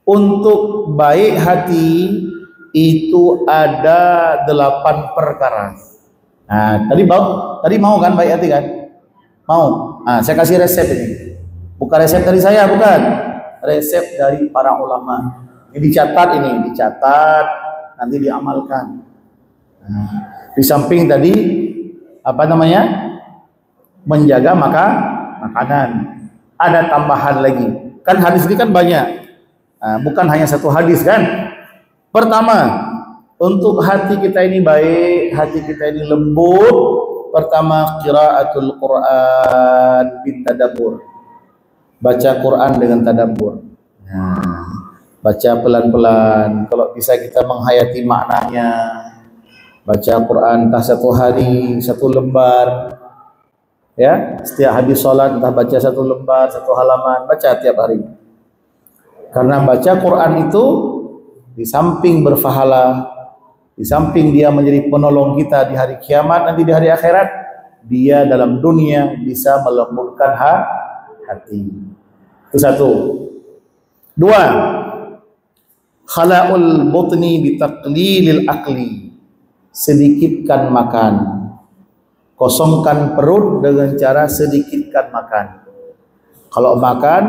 Untuk baik hati itu ada 8 perkara. Nah, tadi mau kan baik hati kan? Mau. Saya kasih resep ini. Bukan resep dari saya, bukan. Resep dari para ulama. Ini dicatat, nanti diamalkan. Di samping tadi menjaga makanan, ada tambahan lagi. Kan hadis ini kan banyak, bukan hanya satu hadis kan. Pertama, untuk hati kita ini baik, hati kita ini lembut. Pertama, qiraatul Quran bitadabbur. baca Quran dengan tadabbur. Nah, baca pelan-pelan. Kalau bisa kita menghayati maknanya. Baca Quran entah satu hari, satu lembar. Ya, setiap habis sholat entah baca satu lembar, satu halaman, baca tiap hari. Karena baca Quran itu di samping berpahala, di samping dia menjadi penolong kita di hari kiamat, nanti di hari akhirat, dia dalam dunia bisa melembutkan hati. Itu satu. Dua, khala'ul butni bitaqlilil akli. Sedikitkan makan. Kosongkan perut dengan cara sedikitkan makan. Kalau makan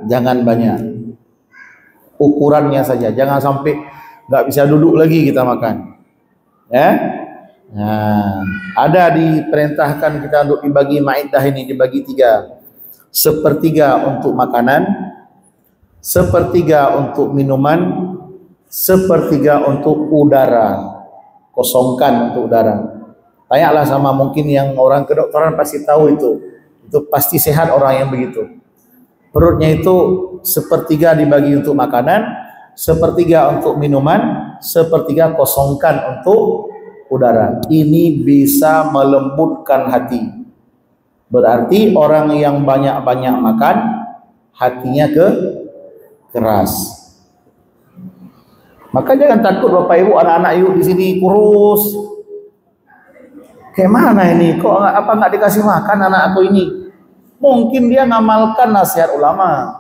jangan banyak. Ukurannya saja, jangan sampai nggak bisa duduk lagi kita makan. Ya. Nah, ada diperintahkan kita untuk dibagi maidah ini dibagi tiga. Sepertiga untuk makanan, sepertiga untuk minuman, sepertiga untuk udara. Kosongkan untuk udara. Tanyalah sama mungkin yang orang kedokteran pasti tahu itu. Itu pasti sehat orang yang begitu. Perutnya itu sepertiga dibagi untuk makanan, sepertiga untuk minuman, sepertiga kosongkan untuk udara. Ini bisa melembutkan hati. Berarti orang yang banyak-banyak makan, hatinya keras. Maka jangan takut Bapak Ibu, anak-anak yuk di sini kurus. Kayak mana ini? Kok apa nggak dikasih makan anak aku ini? Mungkin dia ngamalkan nasihat ulama.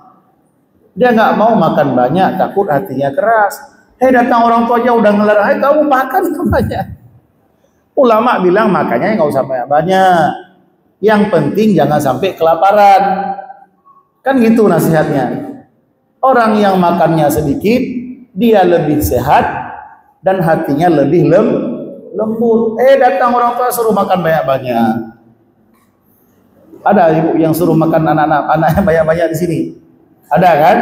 Dia nggak mau makan banyak, takut hatinya keras. Datang orang tuanya udah ngelarang, kamu makan banyak. Ulama bilang makanya nggak usah banyak. Yang penting jangan sampai kelaparan. Kan gitu nasihatnya. Orang yang makannya sedikit, dia lebih sehat dan hatinya lebih lembut. Datang orang tua suruh makan banyak-banyak. Ada ibu yang suruh makan anaknya banyak-banyak di sini. Ada kan?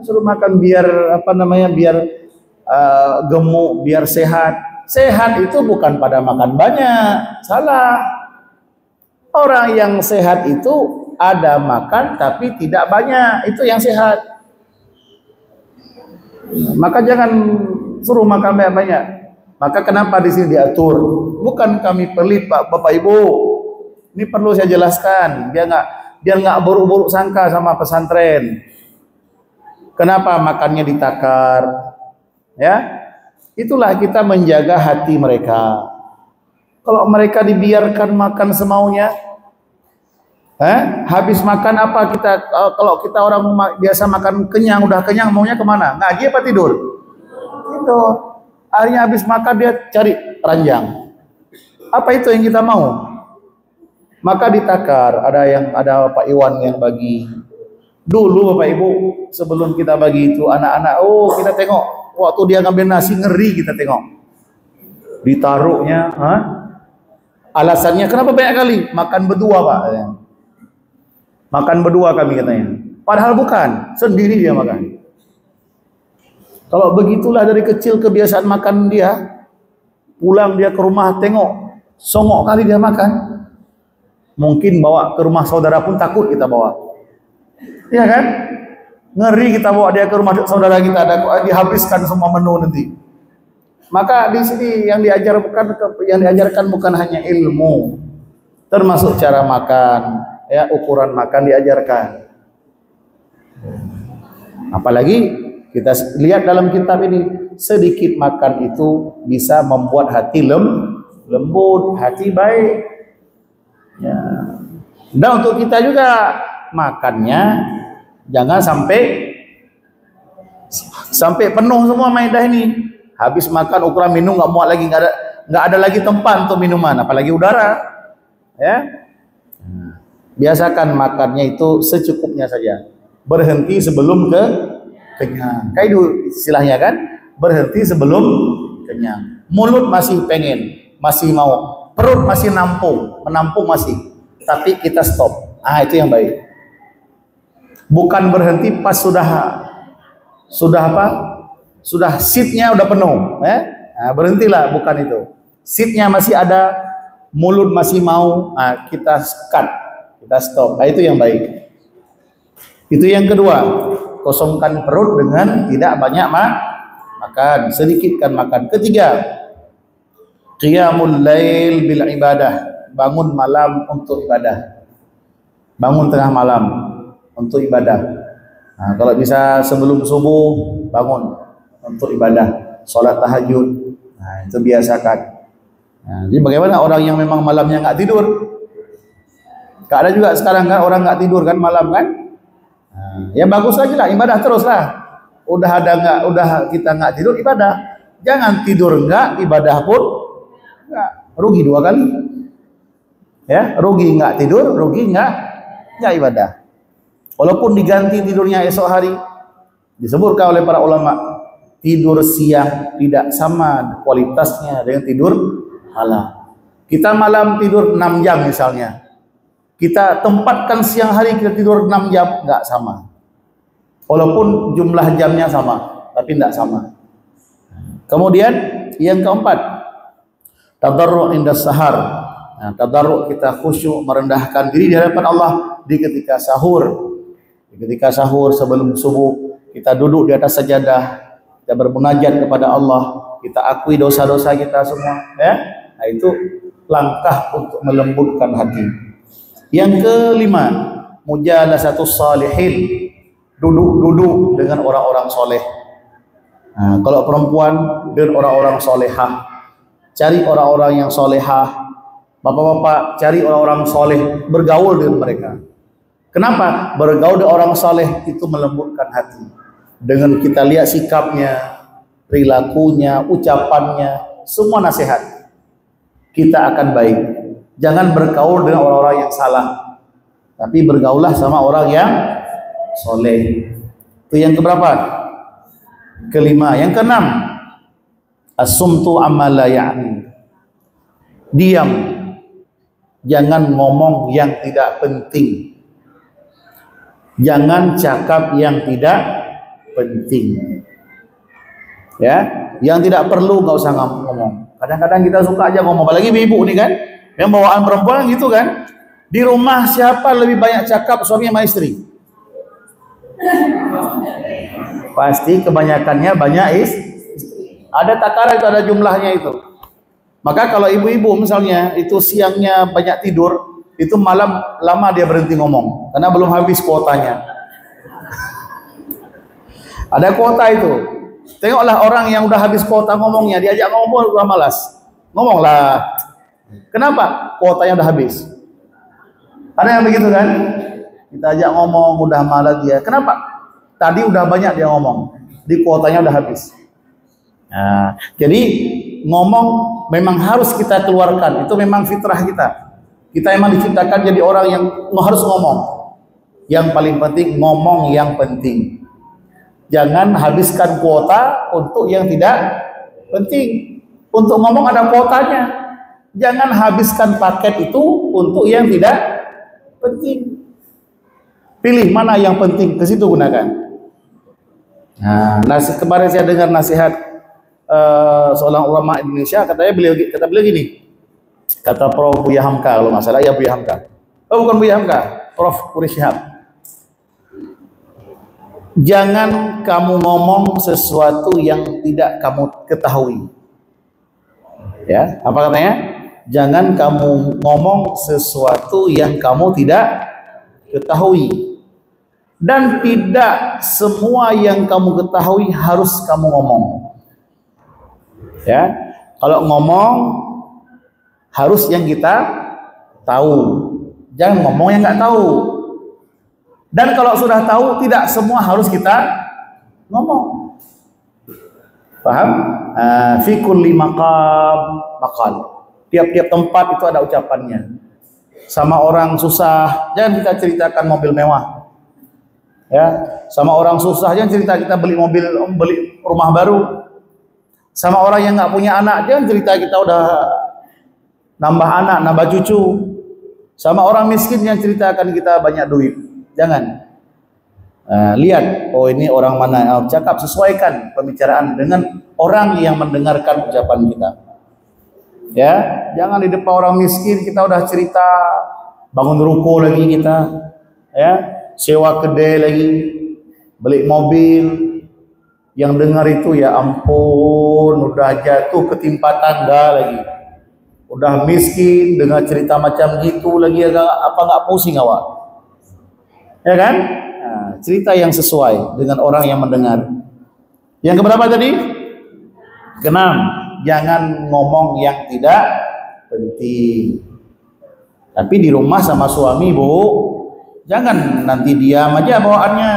Suruh makan biar biar gemuk, biar sehat. Sehat itu bukan pada makan banyak. Salah. Orang yang sehat itu ada makan tapi tidak banyak. Itu yang sehat. Maka jangan suruh makan banyak-banyak. Maka kenapa di sini diatur? Bukan kami pelit Bapak Ibu. Ini perlu saya jelaskan. Dia nggak buruk-buruk sangka sama pesantren. Kenapa makannya ditakar? Ya, itulah kita menjaga hati mereka. Kalau mereka dibiarkan makan semaunya, habis makan apa kita? Kalau kita orang biasa makan kenyang, udah kenyang maunya kemana? Ngaji apa tidur? Tidur. Akhirnya habis makan dia cari ranjang. Apa itu yang kita mau? Maka ditakar. Ada Pak Iwan yang bagi. Dulu Bapak Ibu sebelum kita bagi itu anak-anak, kita tengok waktu dia ngambil nasi ngeri kita tengok. Ditaruhnya, alasannya kenapa banyak kali? Makan berdua Pak. Makan berdua kami katanya. Padahal bukan, sendiri dia makan. Kalau begitulah dari kecil kebiasaan makan dia, pulang dia ke rumah tengok, songok kali dia makan. Mungkin bawa ke rumah saudara pun takut kita bawa. Iya kan? Ngeri kita bawa dia ke rumah saudara kita, dihabiskan semua menu nanti. Maka di sini yang diajarkan bukan hanya ilmu, termasuk cara makan, ya, ukuran makan diajarkan. Apalagi kita lihat dalam kitab ini, sedikit makan itu bisa membuat hati lembut, hati baik. Ya. Dan untuk kita juga makannya jangan sampai penuh semua maidah ini. Habis makan ukuran minum nggak muat lagi, nggak ada lagi tempat untuk minuman, apalagi udara. Ya. Biasakan makannya itu secukupnya saja. Berhenti sebelum kenyang. Kayak itu istilahnya kan, berhenti sebelum kenyang. Mulut masih pengen, masih mau. Perut masih menampung masih. Tapi kita stop. Itu yang baik. Bukan berhenti pas sudah seatnya udah penuh. Berhentilah, bukan itu. Seatnya masih ada, mulut masih mau, kita cut, kita stop. Itu yang baik. Itu yang kedua, kosongkan perut dengan tidak banyak makan, sedikitkan makan. Ketiga, qiyamul lail bil ibadah, bangun malam untuk ibadah. Bangun tengah malam untuk ibadah. Nah, kalau bisa sebelum subuh bangun untuk ibadah, sholat tahajud. Nah, itu biasakan. Nah, jadi bagaimana orang yang memang malamnya nggak tidur? Gak ada juga sekarang kan orang nggak tidur kan malam kan? Nah, ya bagus lagi lah, ibadah terus lah. Udah kita nggak tidur ibadah. Jangan tidur nggak, ibadah pun nggak, rugi dua kali. Ya, rugi nggak tidur, rugi nggak ibadah. Walaupun diganti tidurnya esok hari, disebutkan oleh para ulama, tidur siang tidak sama kualitasnya dengan tidur malam. Kita malam tidur 6 jam misalnya, kita tempatkan siang hari kita tidur 6 jam, nggak sama. Walaupun jumlah jamnya sama, tapi nggak sama. Kemudian yang keempat, tadarru' inda sahar. Nah, tadarru' kita khusyuk merendahkan diri di hadapan Allah di ketika sahur. Di ketika sahur sebelum subuh kita duduk di atas sajadah, kita bermunajat kepada Allah, kita akui dosa-dosa kita semua, ya. Nah, itu langkah untuk melembutkan hati. Yang kelima, mujalasatus salihin, duduk dengan orang-orang soleh. Nah, kalau perempuan dengan orang-orang solehah, cari orang-orang yang solehah. Bapak-bapak cari orang-orang soleh, bergaul dengan mereka. Kenapa? Bergaul dengan orang soleh itu melembutkan hati. Dengan kita lihat sikapnya, perilakunya, ucapannya, semua nasihat, kita akan baik. Jangan bergaul dengan orang-orang yang salah, tapi bergaulah sama orang yang soleh. Itu yang keberapa? Kelima. Yang keenam, as-sumtu amma la ya'ni, diam, jangan ngomong yang tidak penting, jangan cakap yang tidak penting, ya, yang tidak perlu nggak usah ngomong. Kadang-kadang kita suka aja ngomong, apalagi ibu nih kan, yang bawaan perempuan gitu kan. Di rumah siapa lebih banyak cakap, suami sama istri? Pasti kebanyakannya banyak istri. Ada takaran itu, ada jumlahnya itu. Maka kalau ibu-ibu misalnya itu siangnya banyak tidur, itu malam lama dia berhenti ngomong karena belum habis kuotanya. Ada kuota itu. Tengoklah orang yang udah habis kuota ngomongnya, diajak ngomong udah malas. Ngomonglah. Kenapa? Kuotanya udah habis. Ada yang begitu kan? Kita ajak ngomong udah malas dia. Kenapa? Tadi udah banyak dia ngomong, di kuotanya udah habis. Nah, jadi ngomong memang harus kita keluarkan. Itu memang fitrah kita. Kita memang diciptakan jadi orang yang harus ngomong. Yang paling penting ngomong yang penting. Jangan habiskan kuota untuk yang tidak penting. Untuk ngomong ada kuotanya. Jangan habiskan paket itu untuk yang tidak penting. Pilih mana yang penting, ke situ gunakan. Nah, kemarin saya dengar nasihat seorang ulama Indonesia, kata beliau gini. Kata Prof. Buya Hamka, kalau nggak salah ya Buya Hamka. Oh, bukan Buya Hamka, Prof. Puri Syihab. Jangan kamu ngomong sesuatu yang tidak kamu ketahui. Ya, apa katanya? Jangan kamu ngomong sesuatu yang kamu tidak ketahui. Dan tidak semua yang kamu ketahui harus kamu ngomong. Ya, kalau ngomong harus yang kita tahu. Jangan ngomong yang nggak tahu. Dan kalau sudah tahu, tidak semua harus kita ngomong. Paham? Fi kulli maqam maqal. Tiap-tiap tempat itu ada ucapannya. Sama orang susah, jangan kita ceritakan mobil mewah. Ya, sama orang susah jangan cerita kita beli rumah baru. Sama orang yang nggak punya anak, jangan cerita kita udah nambah anak, nambah cucu. Sama orang miskin yang ceritakan kita banyak duit. Jangan. Lihat, oh ini orang mana, cakap, sesuaikan pembicaraan dengan orang yang mendengarkan ucapan kita. Ya, jangan di depan orang miskin kita udah cerita bangun ruko lagi kita. Ya, sewa kedai lagi, beli mobil. Yang dengar itu ya ampun, udah jatuh ketimpa tangga lagi, udah miskin, dengar cerita macam gitu lagi, apa nggak pusing awak? Ya kan? Nah, cerita yang sesuai dengan orang yang mendengar. Yang keberapa tadi? Keenam, jangan ngomong yang tidak penting. Tapi di rumah sama suami, Bu, jangan nanti diam aja bawaannya.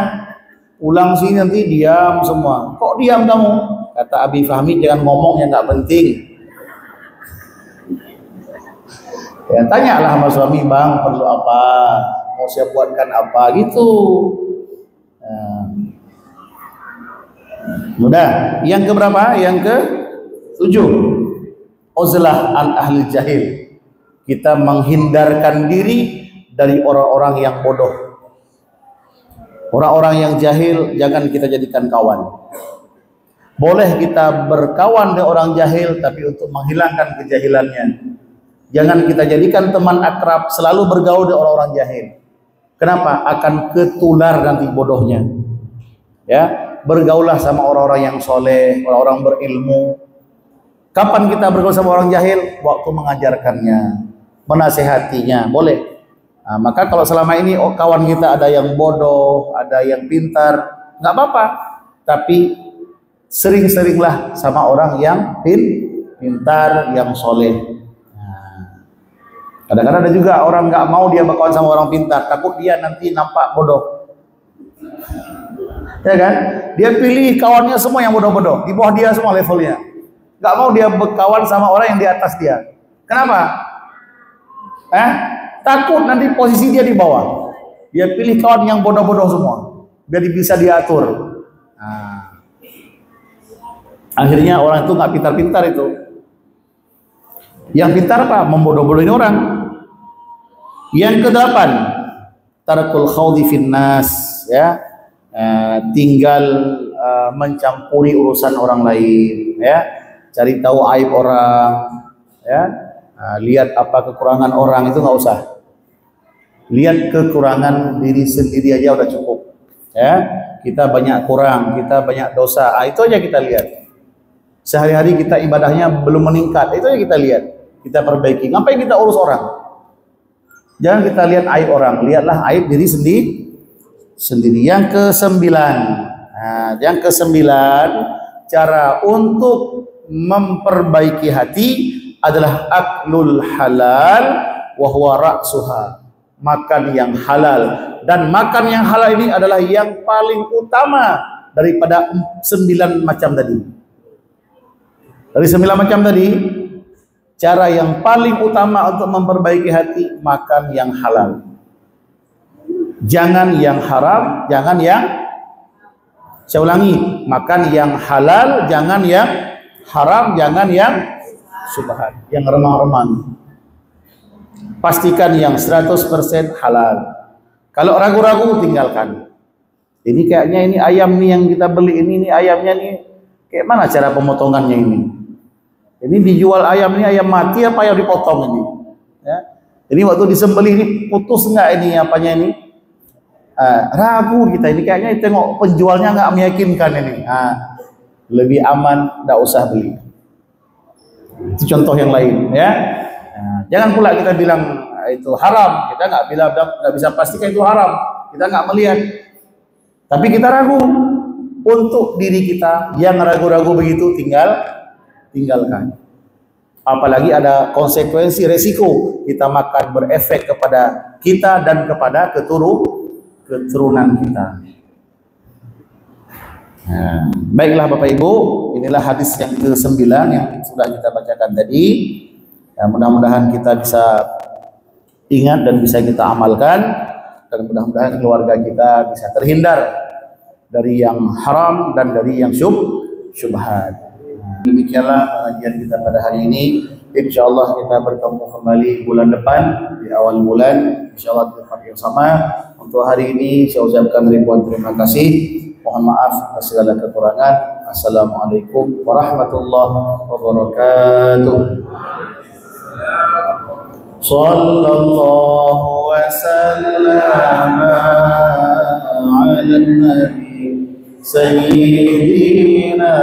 Pulang sini nanti diam semua. Kok diam kamu? Kata Abi Fahmi, jangan ngomong yang nggak penting. Ya, tanyalah sama suami, bang perlu apa? Mau saya buatkan apa? Gitu. Nah. Mudah. Yang keberapa? Yang ke-7. Uzlah an ahli jahil. Kita menghindarkan diri dari orang-orang yang bodoh. Orang-orang yang jahil jangan kita jadikan kawan. Boleh kita berkawan dengan orang jahil, tapi untuk menghilangkan kejahilannya. Jangan kita jadikan teman akrab selalu bergaul dengan orang-orang jahil. Kenapa? Akan ketular nanti bodohnya. Ya, bergaullah sama orang-orang yang soleh, orang-orang berilmu. Kapan kita bergaul sama orang jahil? Waktu mengajarkannya, menasehatinya, boleh. Nah, maka kalau selama ini kawan kita ada yang bodoh, ada yang pintar, nggak apa-apa. Tapi sering-seringlah sama orang yang pintar, yang soleh. Nah, kadang-kadang ada juga orang nggak mau dia berkawan sama orang pintar, takut dia nanti nampak bodoh. Ya kan? Dia pilih kawannya semua yang bodoh-bodoh, di bawah dia semua levelnya. Nggak mau dia berkawan sama orang yang di atas dia. Kenapa? Takut nanti posisi dia di bawah. Dia pilih kawan yang bodoh-bodoh semua, biar bisa diatur. Nah, akhirnya orang itu nggak pintar-pintar itu. Yang pintar apa? Membodoh-bodohin orang. Yang ke-8, tarkul khawdi finnas, ya, tinggal mencampuri urusan orang lain, ya, cari tahu aib orang, ya. Lihat apa kekurangan orang itu nggak usah. Lihat kekurangan diri sendiri aja udah cukup. Ya, kita banyak kurang, kita banyak dosa. Itu aja kita lihat. Sehari-hari kita ibadahnya belum meningkat, itu aja kita lihat. Kita perbaiki. Ngapain kita urus orang? Jangan kita lihat aib orang, lihatlah aib diri sendiri. Yang ke-9. Nah, yang ke-9, cara untuk memperbaiki hati adalah aklul halal wa huwa ra'suha, makan yang halal. Dan makan yang halal ini adalah yang paling utama daripada 9 macam tadi. Dari 9 macam tadi, cara yang paling utama untuk memperbaiki hati, makan yang halal. Jangan yang haram, jangan yang, saya ulangi, makan yang halal, jangan yang haram, jangan yang subhan, yang remang-remang. Pastikan yang 100% halal. Kalau ragu-ragu, tinggalkan. Ini kayaknya ini ayam nih yang kita beli ini ayamnya nih, kayak mana cara pemotongannya ini? Ini dijual ayam ini ayam mati apa yang dipotong ini? Ya. Ini waktu disembelih ini putus enggak ini apanya ini? Ragu kita ini kayaknya tengok penjualnya nggak meyakinkan ini. Lebih aman, tidak usah beli. Itu contoh yang lain, ya. Jangan pula kita bilang itu haram. Kita nggak bilang, nggak bisa pastikan itu haram. Kita nggak melihat, tapi kita ragu. Untuk diri kita yang ragu-ragu begitu, tinggalkan. Apalagi ada konsekuensi resiko kita makan berefek kepada kita dan kepada keturunan kita. Nah, baiklah Bapak Ibu, inilah hadis yang ke-9 yang sudah kita bacakan tadi. Ya, mudah-mudahan kita bisa ingat dan bisa kita amalkan, dan mudah-mudahan keluarga kita bisa terhindar dari yang haram dan dari yang syubhat. Nah, demikianlah pengajian kita pada hari ini. Insyaallah kita bertemu kembali bulan depan di awal bulan, insyaallah di tempat yang sama. Untuk hari ini saya ucapkan ribuan terima kasih. Mohon maaf atas segala kekurangan. Assalamualaikum warahmatullahi wabarakatuh. Sallallahu wa sallam على النبي سيدنا